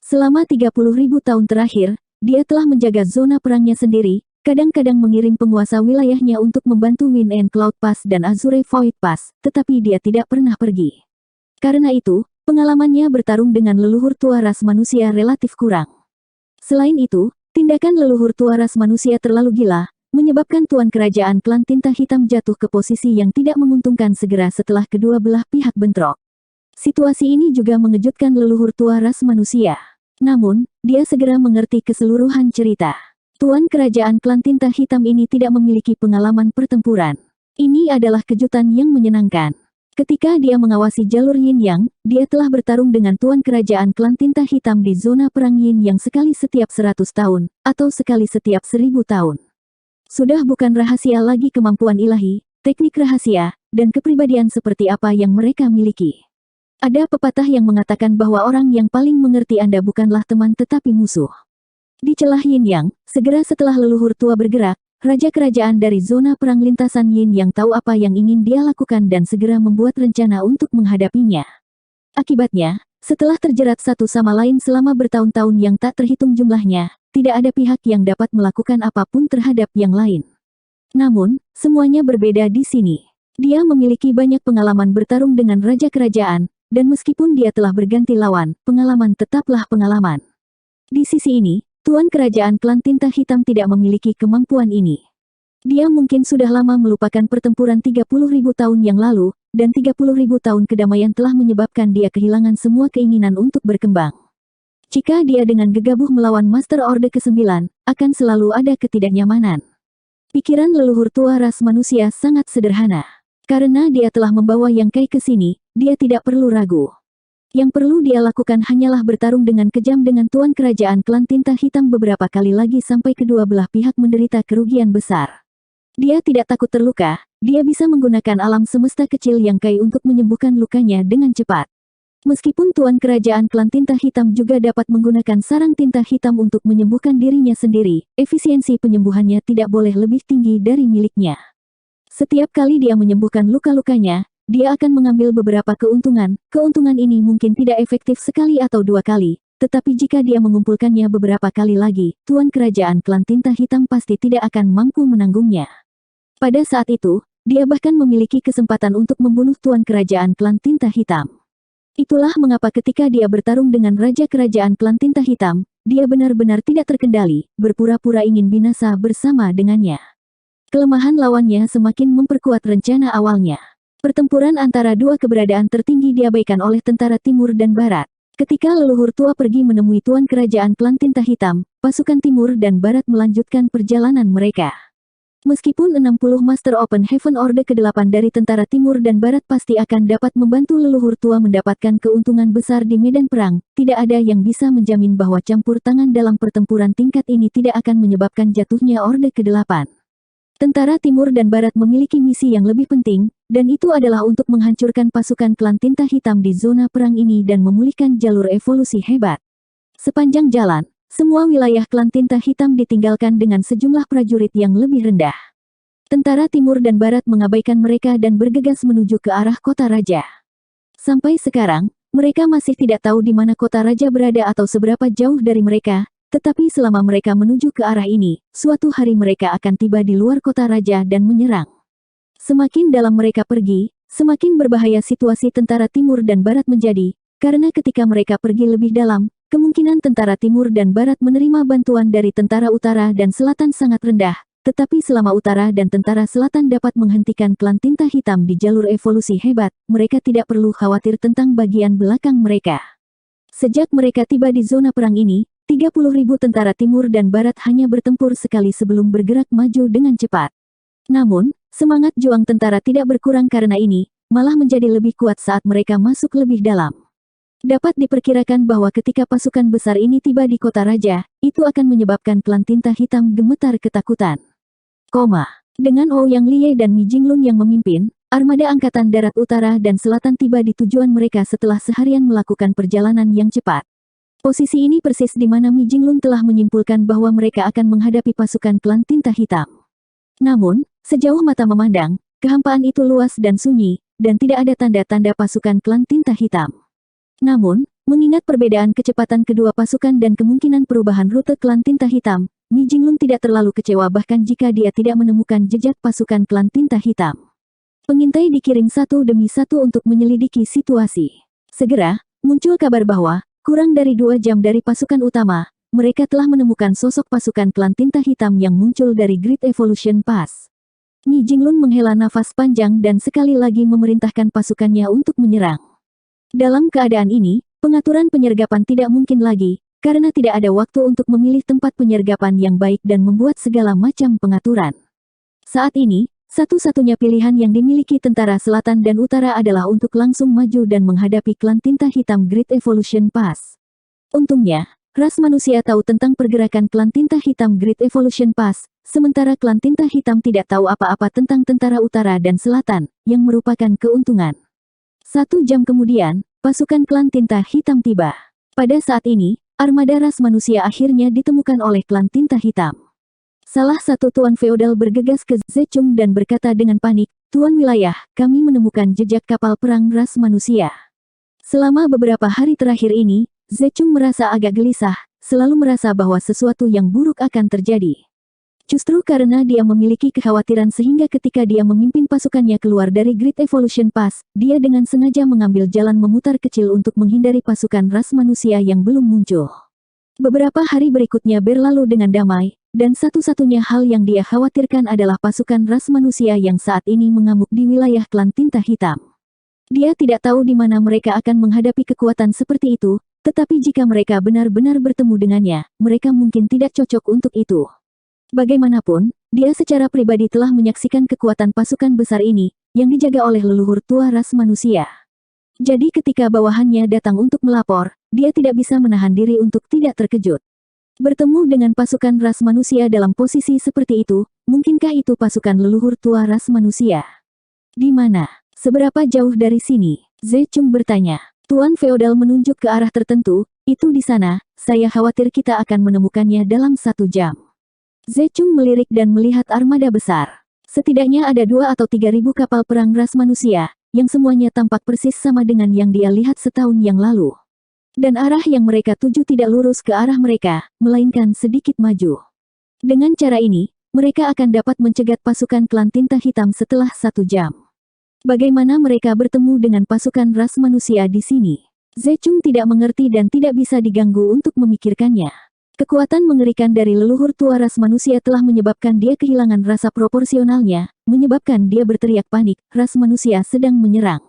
Speaker 1: Selama 30.000 tahun terakhir, dia telah menjaga zona perangnya sendiri, kadang-kadang mengirim penguasa wilayahnya untuk membantu Wind and Cloud Pass dan Azure Void Pass, tetapi dia tidak pernah pergi. Karena itu, pengalamannya bertarung dengan leluhur tua ras manusia relatif kurang. Selain itu, tindakan leluhur tua ras manusia terlalu gila, menyebabkan tuan kerajaan klan tinta hitam jatuh ke posisi yang tidak menguntungkan segera setelah kedua belah pihak bentrok. Situasi ini juga mengejutkan leluhur tua ras manusia. Namun, dia segera mengerti keseluruhan cerita. Tuan kerajaan klan tinta hitam ini tidak memiliki pengalaman pertempuran. Ini adalah kejutan yang menyenangkan. Ketika dia mengawasi jalur Yin Yang, dia telah bertarung dengan tuan kerajaan klan tinta hitam di zona perang Yin Yang sekali setiap 100 tahun, atau sekali setiap 1000 tahun. Sudah bukan rahasia lagi kemampuan ilahi, teknik rahasia, dan kepribadian seperti apa yang mereka miliki. Ada pepatah yang mengatakan bahwa orang yang paling mengerti Anda bukanlah teman tetapi musuh. Di celah Yin Yang, segera setelah leluhur tua bergerak, raja kerajaan dari zona perang lintasan Yin Yang tahu apa yang ingin dia lakukan dan segera membuat rencana untuk menghadapinya. Akibatnya, setelah terjerat satu sama lain selama bertahun-tahun yang tak terhitung jumlahnya, tidak ada pihak yang dapat melakukan apapun terhadap yang lain. Namun, semuanya berbeda di sini. Dia memiliki banyak pengalaman bertarung dengan raja kerajaan, dan meskipun dia telah berganti lawan, pengalaman tetaplah pengalaman. Di sisi ini, tuan kerajaan klan tinta hitam tidak memiliki kemampuan ini. Dia mungkin sudah lama melupakan pertempuran 30.000 tahun yang lalu, dan 30.000 tahun kedamaian telah menyebabkan dia kehilangan semua keinginan untuk berkembang. Jika dia dengan gegabah melawan Master Orde ke-9, akan selalu ada ketidaknyamanan. Pikiran leluhur tua ras manusia sangat sederhana. Karena dia telah membawa Yang Kai ke sini, dia tidak perlu ragu. Yang perlu dia lakukan hanyalah bertarung dengan kejam dengan tuan kerajaan klan tinta hitam beberapa kali lagi sampai kedua belah pihak menderita kerugian besar. Dia tidak takut terluka, dia bisa menggunakan alam semesta kecil Yang Kai untuk menyembuhkan lukanya dengan cepat. Meskipun tuan kerajaan klan tinta hitam juga dapat menggunakan sarang tinta hitam untuk menyembuhkan dirinya sendiri, efisiensi penyembuhannya tidak boleh lebih tinggi dari miliknya. Setiap kali dia menyembuhkan luka-lukanya, dia akan mengambil beberapa keuntungan. Keuntungan ini mungkin tidak efektif sekali atau dua kali, tetapi jika dia mengumpulkannya beberapa kali lagi, tuan kerajaan klan tinta hitam pasti tidak akan mampu menanggungnya. Pada saat itu, dia bahkan memiliki kesempatan untuk membunuh tuan kerajaan klan tinta hitam. Itulah mengapa ketika dia bertarung dengan raja kerajaan klan tinta hitam, dia benar-benar tidak terkendali, berpura-pura ingin binasa bersama dengannya. Kelemahan lawannya semakin memperkuat rencana awalnya. Pertempuran antara dua keberadaan tertinggi diabaikan oleh tentara timur dan barat. Ketika leluhur tua pergi menemui tuan kerajaan klan tinta hitam, pasukan timur dan barat melanjutkan perjalanan mereka. Meskipun 60 Master Open Heaven Orde ke-8 dari tentara timur dan barat pasti akan dapat membantu leluhur tua mendapatkan keuntungan besar di medan perang, tidak ada yang bisa menjamin bahwa campur tangan dalam pertempuran tingkat ini tidak akan menyebabkan jatuhnya Orde ke-8. Tentara timur dan barat memiliki misi yang lebih penting, dan itu adalah untuk menghancurkan pasukan klan tinta hitam di zona perang ini dan memulihkan jalur evolusi hebat. Sepanjang jalan, semua wilayah klan tinta hitam ditinggalkan dengan sejumlah prajurit yang lebih rendah. Tentara timur dan barat mengabaikan mereka dan bergegas menuju ke arah kota raja. Sampai sekarang, mereka masih tidak tahu di mana kota raja berada atau seberapa jauh dari mereka. Tetapi selama mereka menuju ke arah ini, suatu hari mereka akan tiba di luar kota raja dan menyerang. Semakin dalam mereka pergi, semakin berbahaya situasi tentara timur dan barat menjadi, karena ketika mereka pergi lebih dalam, kemungkinan tentara timur dan barat menerima bantuan dari tentara utara dan selatan sangat rendah, tetapi selama utara dan tentara selatan dapat menghentikan klan tinta hitam di jalur evolusi hebat, mereka tidak perlu khawatir tentang bagian belakang mereka. Sejak mereka tiba di zona perang ini, 30.000 tentara timur dan barat hanya bertempur sekali sebelum bergerak maju dengan cepat. Namun, semangat juang tentara tidak berkurang karena ini, malah menjadi lebih kuat saat mereka masuk lebih dalam. Dapat diperkirakan bahwa ketika pasukan besar ini tiba di kota raja, itu akan menyebabkan klan tinta hitam gemetar ketakutan. Dengan Ouyang Liye dan Mi Jinglun yang memimpin, armada angkatan darat utara dan selatan tiba di tujuan mereka setelah seharian melakukan perjalanan yang cepat. Posisi ini persis di mana Mi Jinglun telah menyimpulkan bahwa mereka akan menghadapi pasukan klan tinta hitam. Namun, sejauh mata memandang, kehampaan itu luas dan sunyi, dan tidak ada tanda-tanda pasukan klan tinta hitam. Namun, mengingat perbedaan kecepatan kedua pasukan dan kemungkinan perubahan rute klan tinta hitam, Mi Jinglun tidak terlalu kecewa bahkan jika dia tidak menemukan jejak pasukan klan tinta hitam. Pengintai dikirim satu demi satu untuk menyelidiki situasi. Segera, muncul kabar bahwa, kurang dari 2 jam dari pasukan utama, mereka telah menemukan sosok pasukan klan tinta hitam yang muncul dari Great Evolution Pass. Mi Jinglun menghela nafas panjang dan sekali lagi memerintahkan pasukannya untuk menyerang. Dalam keadaan ini, pengaturan penyergapan tidak mungkin lagi, karena tidak ada waktu untuk memilih tempat penyergapan yang baik dan membuat segala macam pengaturan. Saat ini, satu-satunya pilihan yang dimiliki tentara selatan dan utara adalah untuk langsung maju dan menghadapi klan tinta hitam Great Evolution Pass. Untungnya, ras manusia tahu tentang pergerakan klan tinta hitam Great Evolution Pass, sementara klan tinta hitam tidak tahu apa-apa tentang tentara utara dan selatan, yang merupakan keuntungan. 1 jam kemudian, pasukan klan tinta hitam tiba. Pada saat ini, armada ras manusia akhirnya ditemukan oleh klan tinta hitam. Salah satu tuan feodal bergegas ke Zechung dan berkata dengan panik, "Tuan wilayah, kami menemukan jejak kapal perang ras manusia." Selama beberapa hari terakhir ini, Zechung merasa agak gelisah, selalu merasa bahwa sesuatu yang buruk akan terjadi. Justru karena dia memiliki kekhawatiran sehingga ketika dia memimpin pasukannya keluar dari Great Evolution Pass, dia dengan sengaja mengambil jalan memutar kecil untuk menghindari pasukan ras manusia yang belum muncul. Beberapa hari berikutnya berlalu dengan damai, dan satu-satunya hal yang dia khawatirkan adalah pasukan ras manusia yang saat ini mengamuk di wilayah klan tinta hitam. Dia tidak tahu di mana mereka akan menghadapi kekuatan seperti itu, tetapi jika mereka benar-benar bertemu dengannya, mereka mungkin tidak cocok untuk itu. Bagaimanapun, dia secara pribadi telah menyaksikan kekuatan pasukan besar ini, yang dijaga oleh leluhur tua ras manusia. Jadi ketika bawahannya datang untuk melapor, dia tidak bisa menahan diri untuk tidak terkejut. Bertemu dengan pasukan ras manusia dalam posisi seperti itu, mungkinkah itu pasukan leluhur tua ras manusia? Di mana? Seberapa jauh dari sini? Zechung bertanya. Tuan feodal menunjuk ke arah tertentu, itu di sana, saya khawatir kita akan menemukannya dalam 1 jam. Zechung melirik dan melihat armada besar. Setidaknya ada 2 atau 3.000 kapal perang ras manusia, yang semuanya tampak persis sama dengan yang dia lihat setahun yang lalu. Dan arah yang mereka tuju tidak lurus ke arah mereka, melainkan sedikit maju. Dengan cara ini, mereka akan dapat mencegat pasukan klan tinta hitam setelah 1 jam. Bagaimana mereka bertemu dengan pasukan ras manusia di sini? Zechung tidak mengerti dan tidak bisa diganggu untuk memikirkannya. Kekuatan mengerikan dari leluhur tua ras manusia telah menyebabkan dia kehilangan rasa proporsionalnya, menyebabkan dia berteriak panik, ras manusia sedang menyerang.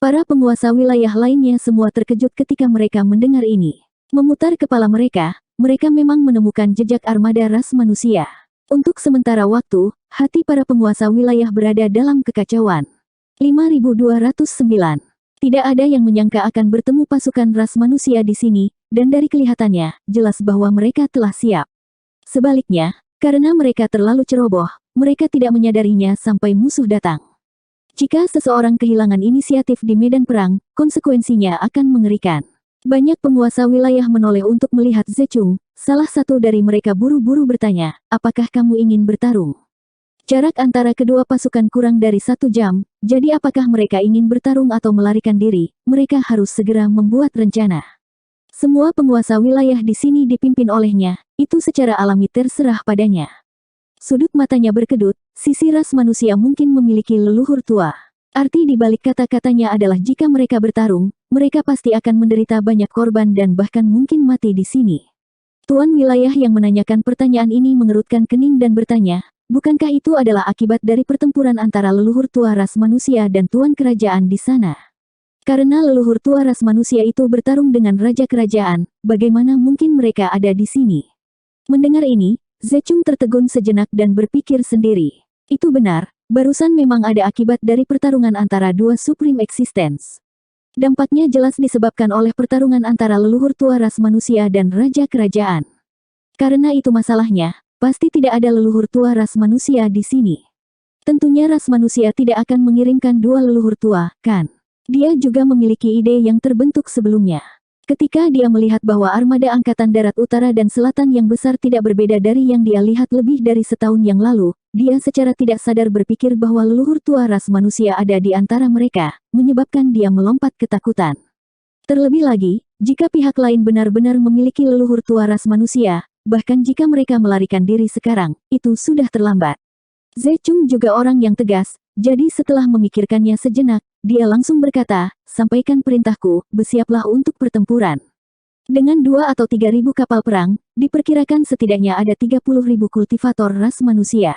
Speaker 1: Para penguasa wilayah lainnya semua terkejut ketika mereka mendengar ini. Memutar kepala mereka, mereka memang menemukan jejak armada ras manusia. Untuk sementara waktu, hati para penguasa wilayah berada dalam kekacauan. 5209. Tidak ada yang menyangka akan bertemu pasukan ras manusia di sini, dan dari kelihatannya, jelas bahwa mereka telah siap. Sebaliknya, karena mereka terlalu ceroboh, mereka tidak menyadarinya sampai musuh datang. Jika seseorang kehilangan inisiatif di medan perang, konsekuensinya akan mengerikan. Banyak penguasa wilayah menoleh untuk melihat Zechung, salah satu dari mereka buru-buru bertanya, apakah kamu ingin bertarung? Jarak antara kedua pasukan kurang dari 1 jam, jadi apakah mereka ingin bertarung atau melarikan diri, mereka harus segera membuat rencana. Semua penguasa wilayah di sini dipimpin olehnya, itu secara alami terserah padanya. Sudut matanya berkedut, sisi ras manusia mungkin memiliki leluhur tua. Arti di balik kata-katanya adalah jika mereka bertarung, mereka pasti akan menderita banyak korban dan bahkan mungkin mati di sini. Tuan wilayah yang menanyakan pertanyaan ini mengerutkan kening dan bertanya, bukankah itu adalah akibat dari pertempuran antara leluhur tua ras manusia dan tuan kerajaan di sana? Karena leluhur tua ras manusia itu bertarung dengan raja kerajaan, bagaimana mungkin mereka ada di sini? Mendengar ini, Zechung tertegun sejenak dan berpikir sendiri. Itu benar, barusan memang ada akibat dari pertarungan antara 2 Supreme Existence. Dampaknya jelas disebabkan oleh pertarungan antara leluhur tua ras manusia dan raja kerajaan. Karena itu masalahnya, pasti tidak ada leluhur tua ras manusia di sini. Tentunya ras manusia tidak akan mengirimkan 2 leluhur tua, kan? Dia juga memiliki ide yang terbentuk sebelumnya. Ketika dia melihat bahwa armada Angkatan Darat Utara dan Selatan yang besar tidak berbeda dari yang dia lihat lebih dari setahun yang lalu, dia secara tidak sadar berpikir bahwa leluhur tua ras manusia ada di antara mereka, menyebabkan dia melompat ketakutan. Terlebih lagi, jika pihak lain benar-benar memiliki leluhur tua ras manusia, bahkan jika mereka melarikan diri sekarang, itu sudah terlambat. Zechung juga orang yang tegas, jadi setelah memikirkannya sejenak, dia langsung berkata, "Sampaikan perintahku, bersiaplah untuk pertempuran." Dengan 2 atau 3.000 kapal perang, diperkirakan setidaknya ada 30.000 kultivator ras manusia.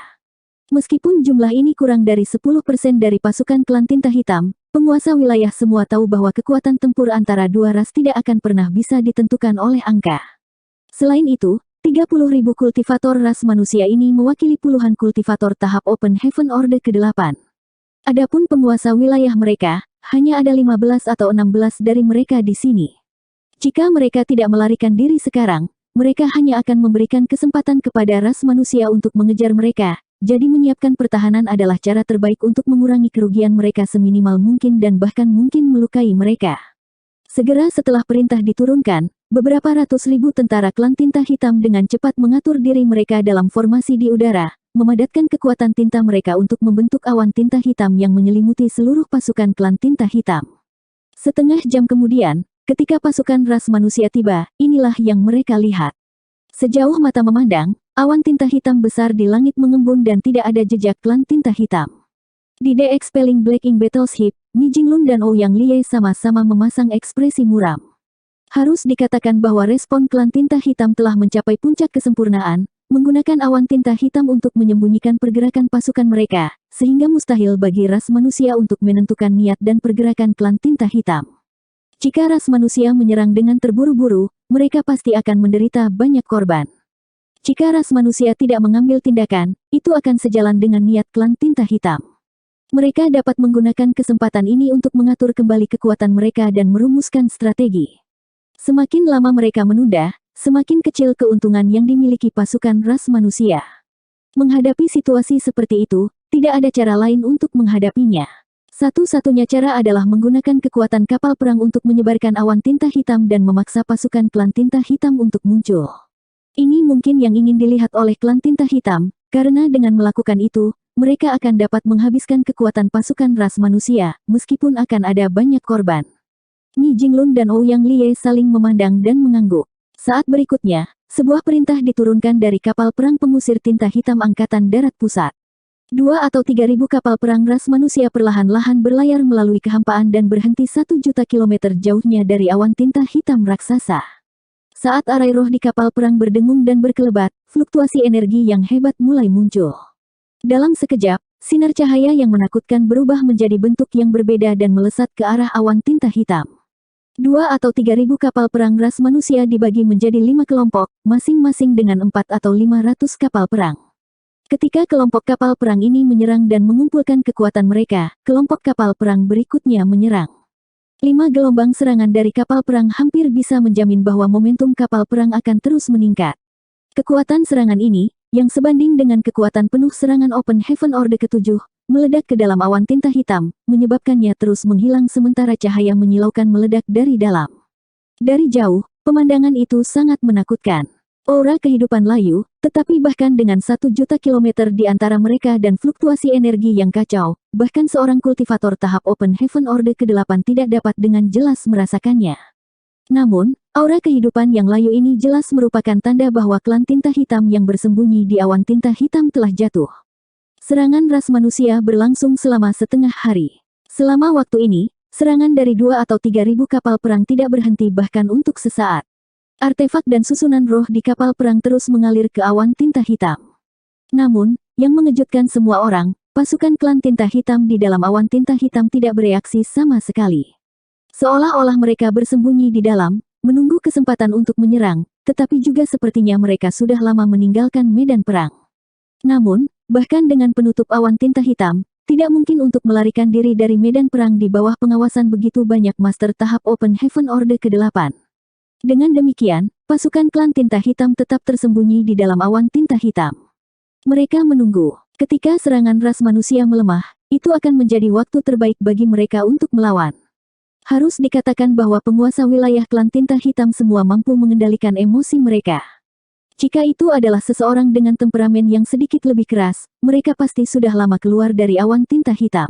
Speaker 1: Meskipun jumlah ini kurang dari 10% dari pasukan klan tinta hitam, penguasa wilayah semua tahu bahwa kekuatan tempur antara dua ras tidak akan pernah bisa ditentukan oleh angka. Selain itu, 30.000 kultivator ras manusia ini mewakili puluhan kultivator tahap Open Heaven Orde ke-8. Adapun penguasa wilayah mereka, hanya ada 15 atau 16 dari mereka di sini. Jika mereka tidak melarikan diri sekarang, mereka hanya akan memberikan kesempatan kepada ras manusia untuk mengejar mereka, jadi menyiapkan pertahanan adalah cara terbaik untuk mengurangi kerugian mereka seminimal mungkin dan bahkan mungkin melukai mereka. Segera setelah perintah diturunkan, beberapa ratus ribu tentara klan tinta hitam dengan cepat mengatur diri mereka dalam formasi di udara, memadatkan kekuatan tinta mereka untuk membentuk awan tinta hitam yang menyelimuti seluruh pasukan klan tinta hitam. Setengah jam kemudian, ketika pasukan ras manusia tiba, inilah yang mereka lihat. Sejauh mata memandang, awan tinta hitam besar di langit mengembun dan tidak ada jejak klan tinta hitam. Di The Expelling Black Ink Battleship, Mi Jinglun dan Ouyang Liye sama-sama memasang ekspresi muram. Harus dikatakan bahwa respon klan tinta hitam telah mencapai puncak kesempurnaan, menggunakan awan tinta hitam untuk menyembunyikan pergerakan pasukan mereka, sehingga mustahil bagi ras manusia untuk menentukan niat dan pergerakan klan tinta hitam. Jika ras manusia menyerang dengan terburu-buru, mereka pasti akan menderita banyak korban. Jika ras manusia tidak mengambil tindakan, itu akan sejalan dengan niat klan tinta hitam. Mereka dapat menggunakan kesempatan ini untuk mengatur kembali kekuatan mereka dan merumuskan strategi. Semakin lama mereka menunda, semakin kecil keuntungan yang dimiliki pasukan ras manusia. Menghadapi situasi seperti itu, tidak ada cara lain untuk menghadapinya. Satu-satunya cara adalah menggunakan kekuatan kapal perang untuk menyebarkan awan tinta hitam dan memaksa pasukan klan tinta hitam untuk muncul. Ini mungkin yang ingin dilihat oleh klan tinta hitam, karena dengan melakukan itu, mereka akan dapat menghabiskan kekuatan pasukan ras manusia, meskipun akan ada banyak korban. Mi Jinglun dan Ouyang Liye saling memandang dan mengangguk. Saat berikutnya, sebuah perintah diturunkan dari kapal perang pengusir tinta hitam Angkatan Darat Pusat. 2 atau 3.000 kapal perang ras manusia perlahan-lahan berlayar melalui kehampaan dan berhenti 1 juta kilometer jauhnya dari awan tinta hitam raksasa. Saat arai roh di kapal perang berdengung dan berkelebat, fluktuasi energi yang hebat mulai muncul. Dalam sekejap, sinar cahaya yang menakutkan berubah menjadi bentuk yang berbeda dan melesat ke arah awan tinta hitam. 2 atau 3.000 kapal perang ras manusia dibagi menjadi 5 kelompok, masing-masing dengan 4 atau 500 kapal perang. Ketika kelompok kapal perang ini menyerang dan mengumpulkan kekuatan mereka, kelompok kapal perang berikutnya menyerang. 5 gelombang serangan dari kapal perang hampir bisa menjamin bahwa momentum kapal perang akan terus meningkat. Kekuatan serangan ini, yang sebanding dengan kekuatan penuh serangan Open Heaven Orde ke-7, meledak ke dalam awan tinta hitam, menyebabkannya terus menghilang sementara cahaya menyilaukan meledak dari dalam. Dari jauh, pemandangan itu sangat menakutkan. Aura kehidupan layu, tetapi bahkan dengan 1 juta kilometer di antara mereka dan fluktuasi energi yang kacau, bahkan seorang kultivator tahap Open Heaven Orde ke-8 tidak dapat dengan jelas merasakannya. Namun, aura kehidupan yang layu ini jelas merupakan tanda bahwa klan tinta hitam yang bersembunyi di awan tinta hitam telah jatuh. Serangan ras manusia berlangsung selama setengah hari. Selama waktu ini, serangan dari 2 atau 3.000 kapal perang tidak berhenti bahkan untuk sesaat. Artefak dan susunan roh di kapal perang terus mengalir ke awan tinta hitam. Namun, yang mengejutkan semua orang, pasukan klan tinta hitam di dalam awan tinta hitam tidak bereaksi sama sekali. Seolah-olah mereka bersembunyi di dalam, menunggu kesempatan untuk menyerang, tetapi juga sepertinya mereka sudah lama meninggalkan medan perang. Namun, bahkan dengan penutup awan tinta hitam, tidak mungkin untuk melarikan diri dari medan perang di bawah pengawasan begitu banyak master tahap Open Heaven Orde ke-8. Dengan demikian, pasukan klan tinta hitam tetap tersembunyi di dalam awan tinta hitam. Mereka menunggu. Ketika serangan ras manusia melemah, itu akan menjadi waktu terbaik bagi mereka untuk melawan. Harus dikatakan bahwa penguasa wilayah klan tinta hitam semua mampu mengendalikan emosi mereka. Jika itu adalah seseorang dengan temperamen yang sedikit lebih keras, mereka pasti sudah lama keluar dari awan tinta hitam.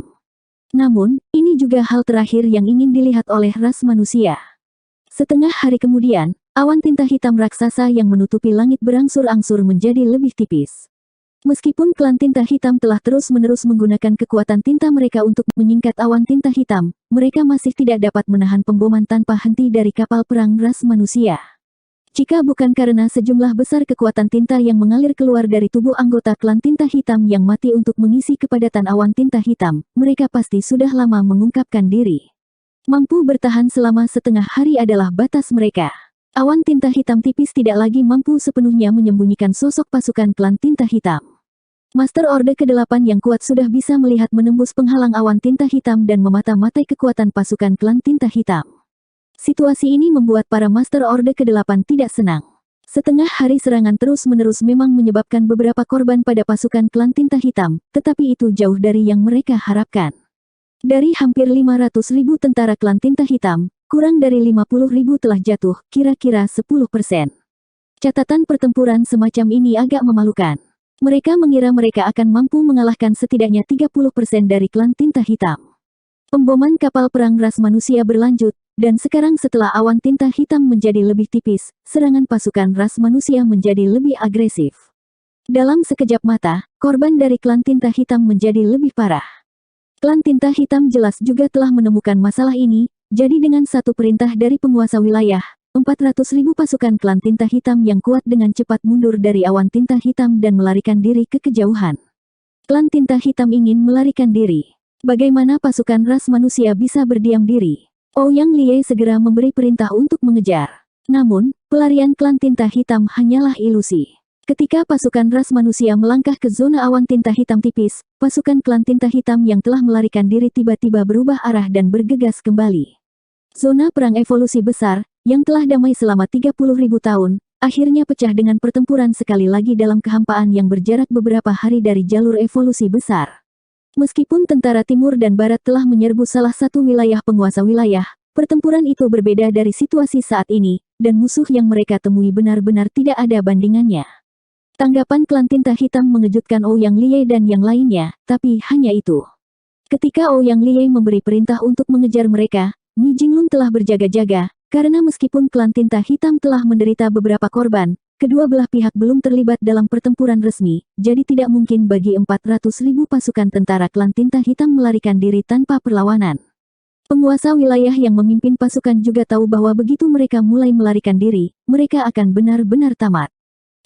Speaker 1: Namun, ini juga hal terakhir yang ingin dilihat oleh ras manusia. Setengah hari kemudian, awan tinta hitam raksasa yang menutupi langit berangsur-angsur menjadi lebih tipis. Meskipun klan tinta hitam telah terus-menerus menggunakan kekuatan tinta mereka untuk menyingkat awan tinta hitam, mereka masih tidak dapat menahan pemboman tanpa henti dari kapal perang ras manusia. Jika bukan karena sejumlah besar kekuatan tinta yang mengalir keluar dari tubuh anggota klan tinta hitam yang mati untuk mengisi kepadatan awan tinta hitam, mereka pasti sudah lama mengungkapkan diri. Mampu bertahan selama setengah hari adalah batas mereka. Awan tinta hitam tipis tidak lagi mampu sepenuhnya menyembunyikan sosok pasukan klan tinta hitam. Master Orde ke-8 yang kuat sudah bisa melihat menembus penghalang awan tinta hitam dan memata-matai kekuatan pasukan klan tinta hitam. Situasi ini membuat para Master Orde ke-8 tidak senang. Setengah hari serangan terus-menerus memang menyebabkan beberapa korban pada pasukan klan tinta hitam, tetapi itu jauh dari yang mereka harapkan. Dari hampir 500.000 tentara klan tinta hitam, kurang dari 50.000 telah jatuh, kira-kira 10%. Catatan pertempuran semacam ini agak memalukan. Mereka mengira mereka akan mampu mengalahkan setidaknya 30% dari klan tinta hitam. Pemboman kapal perang ras manusia berlanjut, dan sekarang setelah awan tinta hitam menjadi lebih tipis, serangan pasukan ras manusia menjadi lebih agresif. Dalam sekejap mata, korban dari klan tinta hitam menjadi lebih parah. Klan tinta hitam jelas juga telah menemukan masalah ini, jadi dengan satu perintah dari penguasa wilayah, 400.000 pasukan klan tinta hitam yang kuat dengan cepat mundur dari awan tinta hitam dan melarikan diri ke kejauhan. Klan tinta hitam ingin melarikan diri. Bagaimana pasukan ras manusia bisa berdiam diri? Ouyang Lie segera memberi perintah untuk mengejar. Namun, pelarian klan tinta hitam hanyalah ilusi. Ketika pasukan ras manusia melangkah ke zona awan tinta hitam tipis, pasukan klan tinta hitam yang telah melarikan diri tiba-tiba berubah arah dan bergegas kembali. Zona perang evolusi besar, yang telah damai selama 30.000 tahun, akhirnya pecah dengan pertempuran sekali lagi dalam kehampaan yang berjarak beberapa hari dari jalur evolusi besar. Meskipun tentara timur dan barat telah menyerbu salah satu wilayah penguasa wilayah, pertempuran itu berbeda dari situasi saat ini, dan musuh yang mereka temui benar-benar tidak ada bandingannya. Tanggapan klan tinta hitam mengejutkan Ouyang Lie dan yang lainnya, tapi hanya itu. Ketika Ouyang Lie memberi perintah untuk mengejar mereka, Mi Jinglun telah berjaga-jaga, karena meskipun klan tinta hitam telah menderita beberapa korban, kedua belah pihak belum terlibat dalam pertempuran resmi, jadi tidak mungkin bagi 400.000 pasukan tentara klan tinta hitam melarikan diri tanpa perlawanan. Penguasa wilayah yang memimpin pasukan juga tahu bahwa begitu mereka mulai melarikan diri, mereka akan benar-benar tamat.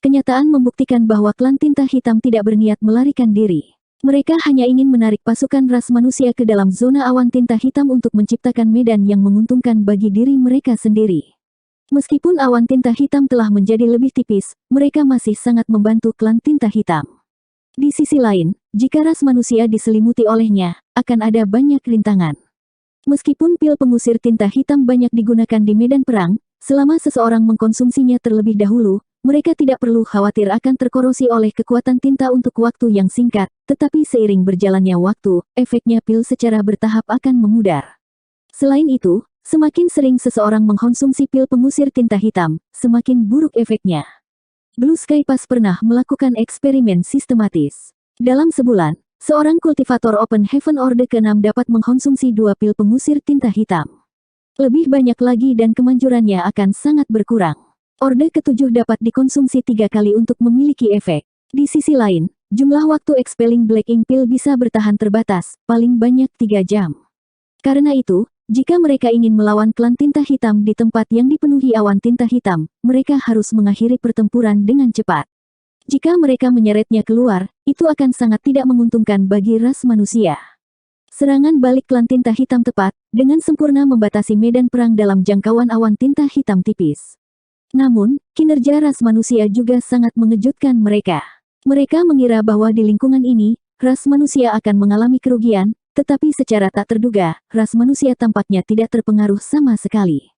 Speaker 1: Kenyataan membuktikan bahwa klan tinta hitam tidak berniat melarikan diri. Mereka hanya ingin menarik pasukan ras manusia ke dalam zona awan tinta hitam untuk menciptakan medan yang menguntungkan bagi diri mereka sendiri. Meskipun awan tinta hitam telah menjadi lebih tipis, mereka masih sangat membantu klan tinta hitam. Di sisi lain, jika ras manusia diselimuti olehnya, akan ada banyak rintangan. Meskipun pil pengusir tinta hitam banyak digunakan di medan perang, selama seseorang mengkonsumsinya terlebih dahulu, mereka tidak perlu khawatir akan terkorosi oleh kekuatan tinta untuk waktu yang singkat, tetapi seiring berjalannya waktu, efeknya pil secara bertahap akan memudar. Selain itu, semakin sering seseorang mengkonsumsi pil pengusir tinta hitam, semakin buruk efeknya. Blue Sky Pass pernah melakukan eksperimen sistematis. Dalam sebulan, seorang kultivator Open Heaven Orde ke-6 dapat mengkonsumsi 2 pil pengusir tinta hitam. Lebih banyak lagi dan kemanjurannya akan sangat berkurang. Orde ke-7 dapat dikonsumsi 3 kali untuk memiliki efek. Di sisi lain, jumlah waktu expelling Black Ink Pill bisa bertahan terbatas, paling banyak 3 jam. Karena itu, jika mereka ingin melawan klan tinta hitam di tempat yang dipenuhi awan tinta hitam, mereka harus mengakhiri pertempuran dengan cepat. Jika mereka menyeretnya keluar, itu akan sangat tidak menguntungkan bagi ras manusia. Serangan balik klan tinta hitam tepat, dengan sempurna membatasi medan perang dalam jangkauan awan tinta hitam tipis. Namun, kinerja ras manusia juga sangat mengejutkan mereka. Mereka mengira bahwa di lingkungan ini, ras manusia akan mengalami kerugian, tetapi secara tak terduga, ras manusia tampaknya tidak terpengaruh sama sekali.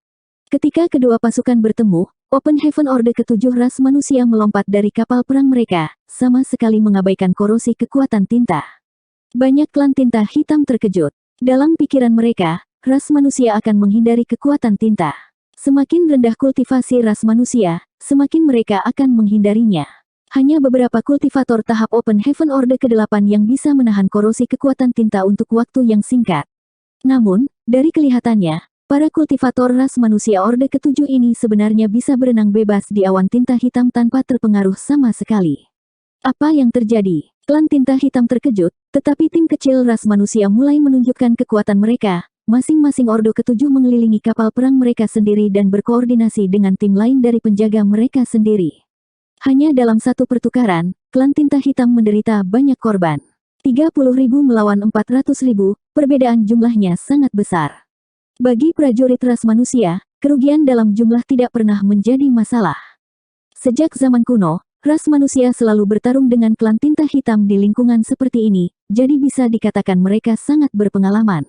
Speaker 1: Ketika kedua pasukan bertemu, Open Heaven Orde ke-7 ras manusia melompat dari kapal perang mereka, sama sekali mengabaikan korosi kekuatan tinta. Banyak klan tinta hitam terkejut. Dalam pikiran mereka, ras manusia akan menghindari kekuatan tinta. Semakin rendah kultivasi ras manusia, semakin mereka akan menghindarinya. Hanya beberapa kultivator tahap Open Heaven Orde ke-8 yang bisa menahan korosi kekuatan tinta untuk waktu yang singkat. Namun, dari kelihatannya, para kultivator ras manusia Orde ke-7 ini sebenarnya bisa berenang bebas di awan tinta hitam tanpa terpengaruh sama sekali. Apa yang terjadi? Klan tinta hitam terkejut, tetapi tim kecil ras manusia mulai menunjukkan kekuatan mereka. Masing-masing Ordo ke-7 mengelilingi kapal perang mereka sendiri dan berkoordinasi dengan tim lain dari penjaga mereka sendiri. Hanya dalam satu pertukaran, klan tinta hitam menderita banyak korban. 30.000 melawan 400.000, perbedaan jumlahnya sangat besar. Bagi prajurit ras manusia, kerugian dalam jumlah tidak pernah menjadi masalah. Sejak zaman kuno, ras manusia selalu bertarung dengan klan tinta hitam di lingkungan seperti ini, jadi bisa dikatakan mereka sangat berpengalaman.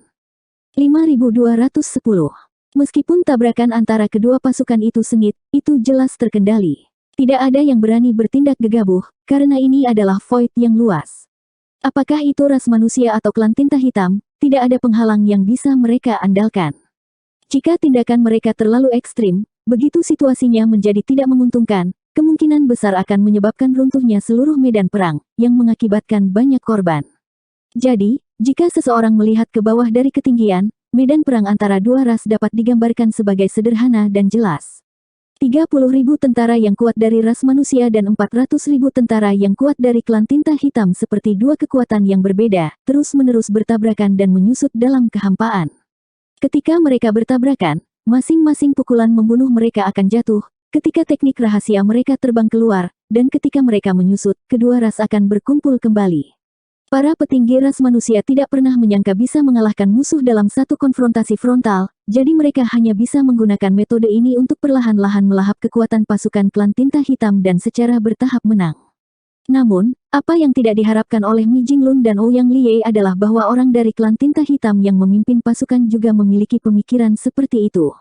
Speaker 1: 5.210. Meskipun tabrakan antara kedua pasukan itu sengit, itu jelas terkendali. Tidak ada yang berani bertindak gegabah, karena ini adalah void yang luas. Apakah itu ras manusia atau klan tinta hitam, tidak ada penghalang yang bisa mereka andalkan. Jika tindakan mereka terlalu ekstrim, begitu situasinya menjadi tidak menguntungkan, kemungkinan besar akan menyebabkan runtuhnya seluruh medan perang, yang mengakibatkan banyak korban. Jadi, jika seseorang melihat ke bawah dari ketinggian, medan perang antara dua ras dapat digambarkan sebagai sederhana dan jelas. 30.000 tentara yang kuat dari ras manusia dan 400.000 tentara yang kuat dari klan tinta hitam seperti dua kekuatan yang berbeda, terus-menerus bertabrakan dan menyusut dalam kehampaan. Ketika mereka bertabrakan, masing-masing pukulan membunuh mereka akan jatuh, ketika teknik rahasia mereka terbang keluar, dan ketika mereka menyusut, kedua ras akan berkumpul kembali. Para petinggi ras manusia tidak pernah menyangka bisa mengalahkan musuh dalam satu konfrontasi frontal, jadi mereka hanya bisa menggunakan metode ini untuk perlahan-lahan melahap kekuatan pasukan klan tinta hitam dan secara bertahap menang. Namun, apa yang tidak diharapkan oleh Mi Jinglun dan Ouyang Liye adalah bahwa orang dari klan tinta hitam yang memimpin pasukan juga memiliki pemikiran seperti itu.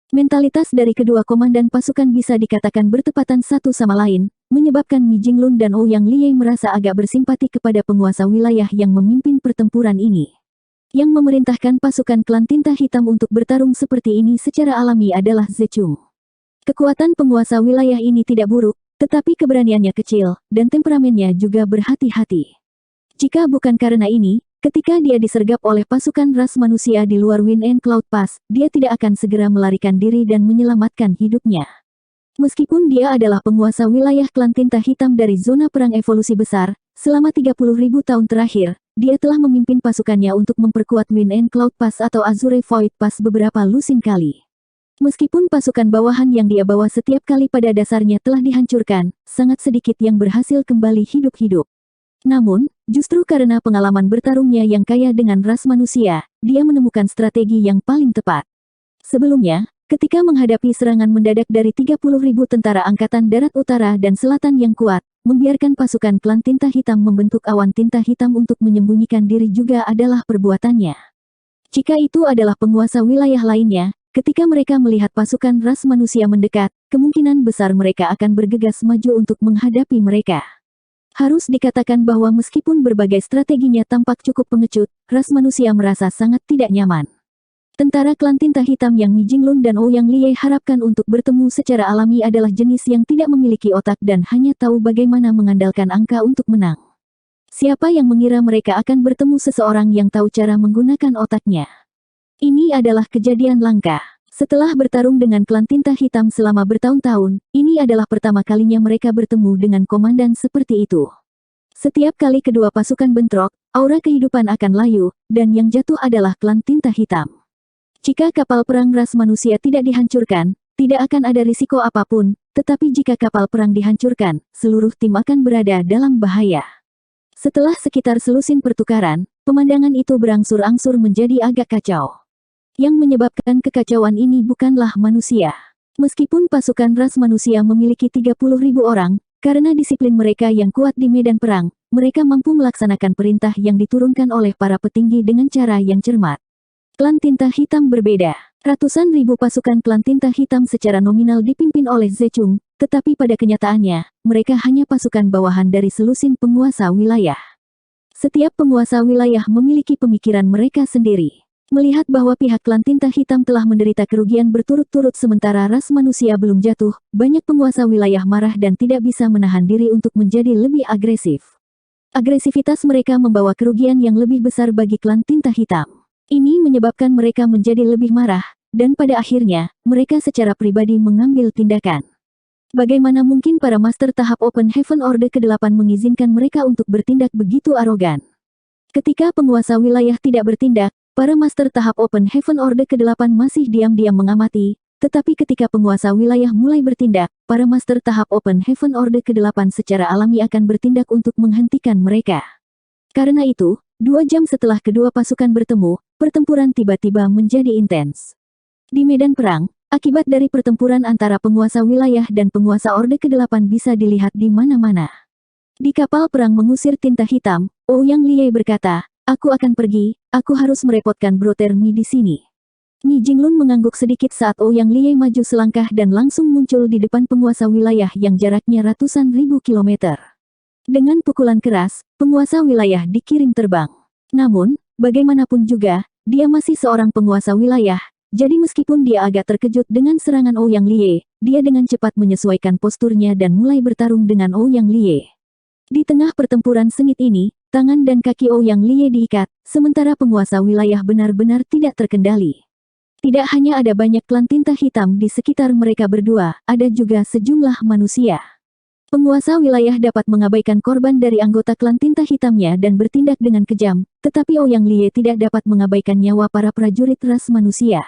Speaker 1: Mentalitas dari kedua komandan pasukan bisa dikatakan bertepatan satu sama lain, menyebabkan Mi Jinglun dan Ouyang Liye merasa agak bersimpati kepada penguasa wilayah yang memimpin pertempuran ini. Yang memerintahkan pasukan klan tinta hitam untuk bertarung seperti ini secara alami adalah Zechung. Kekuatan penguasa wilayah ini tidak buruk, tetapi keberaniannya kecil, dan temperamennya juga berhati-hati. Jika bukan karena ini, ketika dia disergap oleh pasukan ras manusia di luar Wind and Cloud Pass, dia tidak akan segera melarikan diri dan menyelamatkan hidupnya. Meskipun dia adalah penguasa wilayah klan tinta hitam dari zona perang evolusi besar, selama 30.000 tahun terakhir, dia telah memimpin pasukannya untuk memperkuat Wind and Cloud Pass atau Azure Void Pass beberapa lusin kali. Meskipun pasukan bawahan yang dia bawa setiap kali pada dasarnya telah dihancurkan, sangat sedikit yang berhasil kembali hidup-hidup. Namun, justru karena pengalaman bertarungnya yang kaya dengan ras manusia, dia menemukan strategi yang paling tepat. Sebelumnya, ketika menghadapi serangan mendadak dari 30.000 tentara Angkatan Darat Utara dan Selatan yang kuat, membiarkan pasukan klan tinta hitam membentuk awan tinta hitam untuk menyembunyikan diri juga adalah perbuatannya. Jika itu adalah penguasa wilayah lainnya, ketika mereka melihat pasukan ras manusia mendekat, kemungkinan besar mereka akan bergegas maju untuk menghadapi mereka. Harus dikatakan bahwa meskipun berbagai strateginya tampak cukup pengecut, ras manusia merasa sangat tidak nyaman. Tentara klan tinta hitam yang Mi Jinglun dan Ouyang Liye harapkan untuk bertemu secara alami adalah jenis yang tidak memiliki otak dan hanya tahu bagaimana mengandalkan angka untuk menang. Siapa yang mengira mereka akan bertemu seseorang yang tahu cara menggunakan otaknya? Ini adalah kejadian langka. Setelah bertarung dengan klan tinta hitam selama bertahun-tahun, ini adalah pertama kalinya mereka bertemu dengan komandan seperti itu. Setiap kali kedua pasukan bentrok, aura kehidupan akan layu, dan yang jatuh adalah klan tinta hitam. Jika kapal perang ras manusia tidak dihancurkan, tidak akan ada risiko apapun, tetapi jika kapal perang dihancurkan, seluruh tim akan berada dalam bahaya. Setelah sekitar selusin pertukaran, pemandangan itu berangsur-angsur menjadi agak kacau. Yang menyebabkan kekacauan ini bukanlah manusia. Meskipun pasukan ras manusia memiliki 30.000 orang, karena disiplin mereka yang kuat di medan perang, mereka mampu melaksanakan perintah yang diturunkan oleh para petinggi dengan cara yang cermat. Klan tinta hitam berbeda. Ratusan ribu pasukan klan tinta hitam secara nominal dipimpin oleh Zechung, tetapi pada kenyataannya, mereka hanya pasukan bawahan dari selusin penguasa wilayah. Setiap penguasa wilayah memiliki pemikiran mereka sendiri. Melihat bahwa pihak klan tinta hitam telah menderita kerugian berturut-turut sementara ras manusia belum jatuh, banyak penguasa wilayah marah dan tidak bisa menahan diri untuk menjadi lebih agresif. Agresivitas mereka membawa kerugian yang lebih besar bagi klan tinta hitam. Ini menyebabkan mereka menjadi lebih marah, dan pada akhirnya, mereka secara pribadi mengambil tindakan. Bagaimana mungkin para master tahap Open Heaven Orde ke-8 mengizinkan mereka untuk bertindak begitu arogan? Ketika penguasa wilayah tidak bertindak, para master tahap Open Heaven Orde ke-8 masih diam-diam mengamati, tetapi ketika penguasa wilayah mulai bertindak, para master tahap Open Heaven Orde ke-8 secara alami akan bertindak untuk menghentikan mereka. Karena itu, 2 jam setelah kedua pasukan bertemu, pertempuran tiba-tiba menjadi intens. Di medan perang, akibat dari pertempuran antara penguasa wilayah dan penguasa Orde ke-8 bisa dilihat di mana-mana. Di kapal perang mengusir tinta hitam, Ouyang Liye berkata, "Aku akan pergi, aku harus merepotkan Brother Mi di sini." Mi Jinglun mengangguk sedikit saat Ouyang Liye maju selangkah dan langsung muncul di depan penguasa wilayah yang jaraknya ratusan ribu kilometer. Dengan pukulan keras, penguasa wilayah dikirim terbang. Namun, bagaimanapun juga, dia masih seorang penguasa wilayah. Jadi meskipun dia agak terkejut dengan serangan Ouyang Liye, dia dengan cepat menyesuaikan posturnya dan mulai bertarung dengan Ouyang Liye. Di tengah pertempuran sengit ini, tangan dan kaki Ouyang Liye diikat, sementara penguasa wilayah benar-benar tidak terkendali. Tidak hanya ada banyak klan tinta hitam di sekitar mereka berdua, ada juga sejumlah manusia. Penguasa wilayah dapat mengabaikan korban dari anggota klan tinta hitamnya dan bertindak dengan kejam, tetapi Ouyang Liye tidak dapat mengabaikan nyawa para prajurit ras manusia.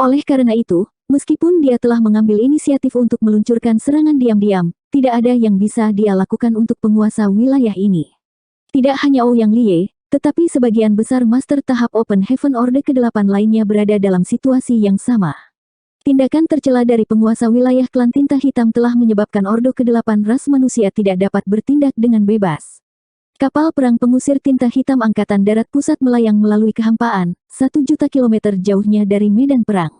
Speaker 1: Oleh karena itu, meskipun dia telah mengambil inisiatif untuk meluncurkan serangan diam-diam, tidak ada yang bisa dia lakukan untuk penguasa wilayah ini. Tidak hanya Ouyang Liye, tetapi sebagian besar master tahap Open Heaven Orde ke-8 lainnya berada dalam situasi yang sama. Tindakan tercela dari penguasa wilayah klan tinta hitam telah menyebabkan Orde ke-8 ras manusia tidak dapat bertindak dengan bebas. Kapal perang pengusir tinta hitam Angkatan Darat Pusat melayang melalui kehampaan, 1 juta kilometer jauhnya dari medan perang.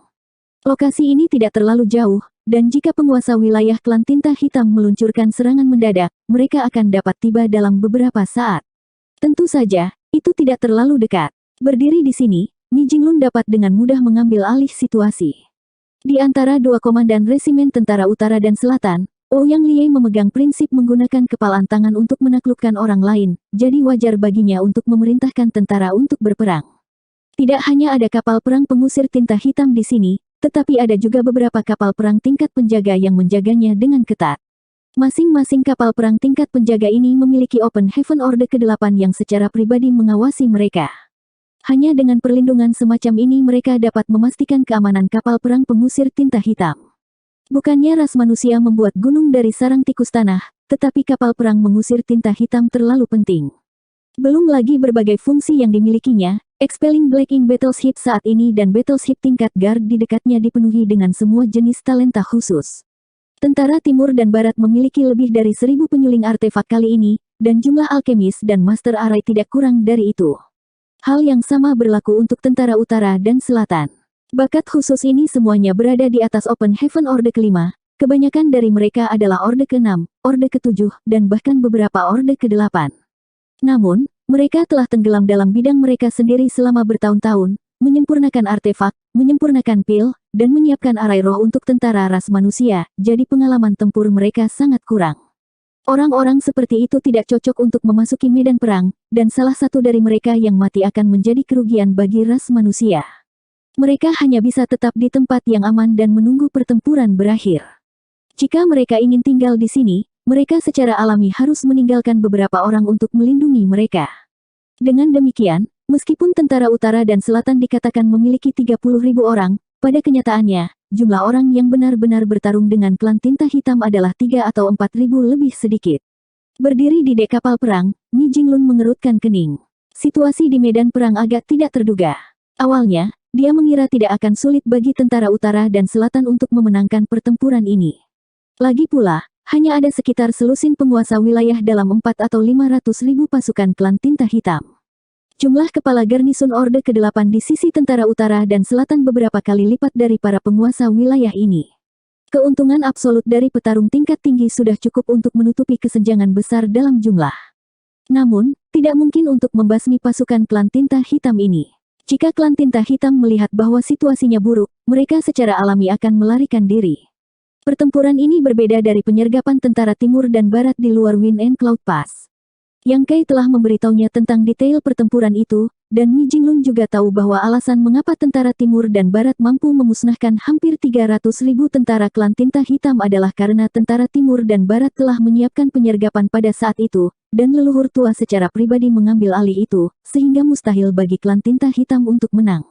Speaker 1: Lokasi ini tidak terlalu jauh, dan jika penguasa wilayah klan tinta hitam meluncurkan serangan mendadak, mereka akan dapat tiba dalam beberapa saat. Tentu saja, itu tidak terlalu dekat. Berdiri di sini, Mi Jinglun dapat dengan mudah mengambil alih situasi. Di antara dua komandan resimen tentara utara dan selatan, Ouyang Liye memegang prinsip menggunakan kepalan tangan untuk menaklukkan orang lain, jadi wajar baginya untuk memerintahkan tentara untuk berperang. Tidak hanya ada kapal perang pengusir tinta hitam di sini, tetapi ada juga beberapa kapal perang tingkat penjaga yang menjaganya dengan ketat. Masing-masing kapal perang tingkat penjaga ini memiliki Open Heaven Orde ke-8 yang secara pribadi mengawasi mereka. Hanya dengan perlindungan semacam ini mereka dapat memastikan keamanan kapal perang pengusir tinta hitam. Bukannya ras manusia membuat gunung dari sarang tikus tanah, tetapi kapal perang mengusir tinta hitam terlalu penting. Belum lagi berbagai fungsi yang dimilikinya, Expelling Black Ink Battleship saat ini dan Battleship tingkat guard di dekatnya dipenuhi dengan semua jenis talenta khusus. Tentara Timur dan Barat memiliki lebih dari 1000 penyuling artefak kali ini, dan jumlah alkemis dan master array tidak kurang dari itu. Hal yang sama berlaku untuk tentara utara dan selatan. Bakat khusus ini semuanya berada di atas Open Heaven Orde ke-5, kebanyakan dari mereka adalah Orde ke-6, Orde ke-7, dan bahkan beberapa Orde ke-8. Namun, mereka telah tenggelam dalam bidang mereka sendiri selama bertahun-tahun, menyempurnakan artefak, menyempurnakan pil, dan menyiapkan arai roh untuk tentara ras manusia, jadi pengalaman tempur mereka sangat kurang. Orang-orang seperti itu tidak cocok untuk memasuki medan perang, dan salah satu dari mereka yang mati akan menjadi kerugian bagi ras manusia. Mereka hanya bisa tetap di tempat yang aman dan menunggu pertempuran berakhir. Jika mereka ingin tinggal di sini, mereka secara alami harus meninggalkan beberapa orang untuk melindungi mereka. Dengan demikian, meskipun tentara utara dan selatan dikatakan memiliki 30.000 orang, pada kenyataannya, jumlah orang yang benar-benar bertarung dengan klan tinta hitam adalah 3 atau 4.000 lebih sedikit. Berdiri di dek kapal perang, Mi Jinglun mengerutkan kening. Situasi di medan perang agak tidak terduga. Awalnya, dia mengira tidak akan sulit bagi tentara utara dan selatan untuk memenangkan pertempuran ini. Lagi pula, hanya ada sekitar selusin penguasa wilayah dalam 4 atau 500.000 pasukan klan tinta hitam. Jumlah kepala garnisun Orde ke-8 di sisi tentara utara dan selatan beberapa kali lipat dari para penguasa wilayah ini. Keuntungan absolut dari petarung tingkat tinggi sudah cukup untuk menutupi kesenjangan besar dalam jumlah. Namun, tidak mungkin untuk membasmi pasukan klan tinta hitam ini. Jika klan tinta hitam melihat bahwa situasinya buruk, mereka secara alami akan melarikan diri. Pertempuran ini berbeda dari penyergapan tentara timur dan barat di luar Wind and Cloud Pass. Yang Kai telah memberitahunya tentang detail pertempuran itu, dan Mi Jinglun juga tahu bahwa alasan mengapa tentara timur dan barat mampu memusnahkan hampir 300.000 tentara klan tinta hitam adalah karena tentara timur dan barat telah menyiapkan penyergapan pada saat itu, dan leluhur tua secara pribadi mengambil alih itu, sehingga mustahil bagi klan tinta hitam untuk menang.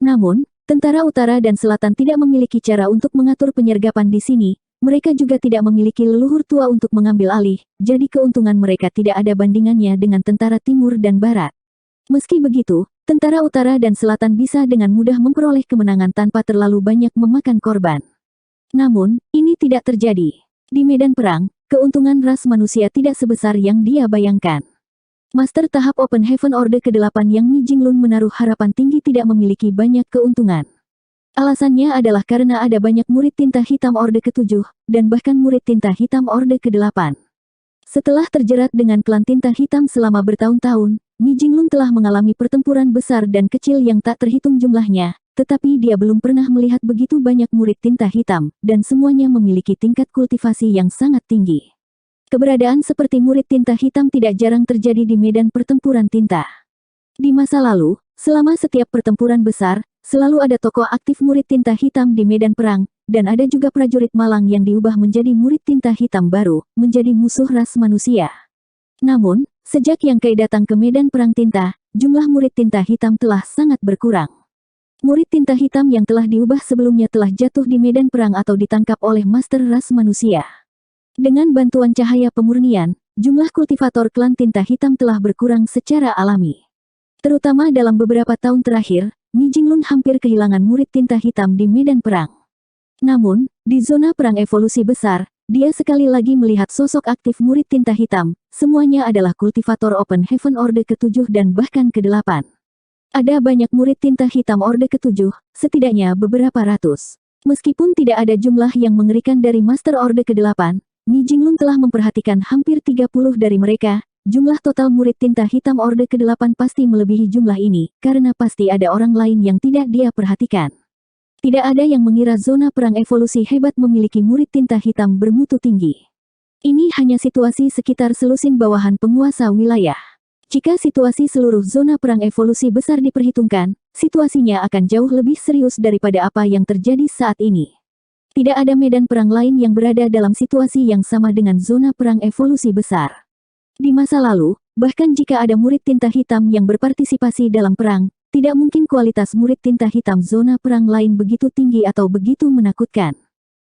Speaker 1: Namun, tentara utara dan selatan tidak memiliki cara untuk mengatur penyergapan di sini. Mereka juga tidak memiliki leluhur tua untuk mengambil alih, jadi keuntungan mereka tidak ada bandingannya dengan tentara timur dan barat. Meski begitu, tentara utara dan selatan bisa dengan mudah memperoleh kemenangan tanpa terlalu banyak memakan korban. Namun, ini tidak terjadi. Di medan perang, keuntungan ras manusia tidak sebesar yang dia bayangkan. Master tahap Open Heaven Orde ke-8 yang Mi Jinglun menaruh harapan tinggi tidak memiliki banyak keuntungan. Alasannya adalah karena ada banyak murid tinta hitam Orde ke-7, dan bahkan murid tinta hitam Orde ke-8. Setelah terjerat dengan klan tinta hitam selama bertahun-tahun, Mi Jinglun telah mengalami pertempuran besar dan kecil yang tak terhitung jumlahnya, tetapi dia belum pernah melihat begitu banyak murid tinta hitam, dan semuanya memiliki tingkat kultivasi yang sangat tinggi. Keberadaan seperti murid tinta hitam tidak jarang terjadi di medan pertempuran tinta. Di masa lalu, selama setiap pertempuran besar, selalu ada tokoh aktif murid tinta hitam di medan perang, dan ada juga prajurit malang yang diubah menjadi murid tinta hitam baru, menjadi musuh ras manusia. Namun, sejak Yang Kai datang ke medan perang tinta, jumlah murid tinta hitam telah sangat berkurang. Murid tinta hitam yang telah diubah sebelumnya telah jatuh di medan perang atau ditangkap oleh master ras manusia. Dengan bantuan cahaya pemurnian, jumlah kultivator klan tinta hitam telah berkurang secara alami. Terutama dalam beberapa tahun terakhir, Mi Jinglun hampir kehilangan murid tinta hitam di medan perang. Namun, di zona perang evolusi besar, dia sekali lagi melihat sosok aktif murid tinta hitam, semuanya adalah kultivator Open Heaven Orde ke-7 dan bahkan ke-8. Ada banyak murid tinta hitam Orde ke-7, setidaknya beberapa ratus. Meskipun tidak ada jumlah yang mengerikan dari Master Orde ke-8, Mi Jinglun telah memperhatikan hampir 30 dari mereka. Jumlah total murid tinta hitam Orde ke-8 pasti melebihi jumlah ini, karena pasti ada orang lain yang tidak dia perhatikan. Tidak ada yang mengira zona perang evolusi hebat memiliki murid tinta hitam bermutu tinggi. Ini hanya situasi sekitar selusin bawahan penguasa wilayah. Jika situasi seluruh zona perang evolusi besar diperhitungkan, situasinya akan jauh lebih serius daripada apa yang terjadi saat ini. Tidak ada medan perang lain yang berada dalam situasi yang sama dengan zona perang evolusi besar. Di masa lalu, bahkan jika ada murid tinta hitam yang berpartisipasi dalam perang, tidak mungkin kualitas murid tinta hitam zona perang lain begitu tinggi atau begitu menakutkan.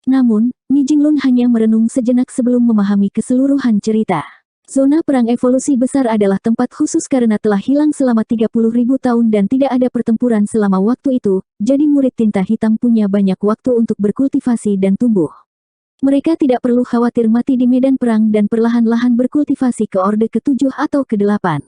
Speaker 1: Namun, Mi Jinglun hanya merenung sejenak sebelum memahami keseluruhan cerita. Zona perang evolusi besar adalah tempat khusus karena telah hilang selama 30.000 tahun dan tidak ada pertempuran selama waktu itu, jadi murid tinta hitam punya banyak waktu untuk berkultivasi dan tumbuh. Mereka tidak perlu khawatir mati di medan perang dan perlahan-lahan berkultivasi ke Orde ke-7 atau ke-8.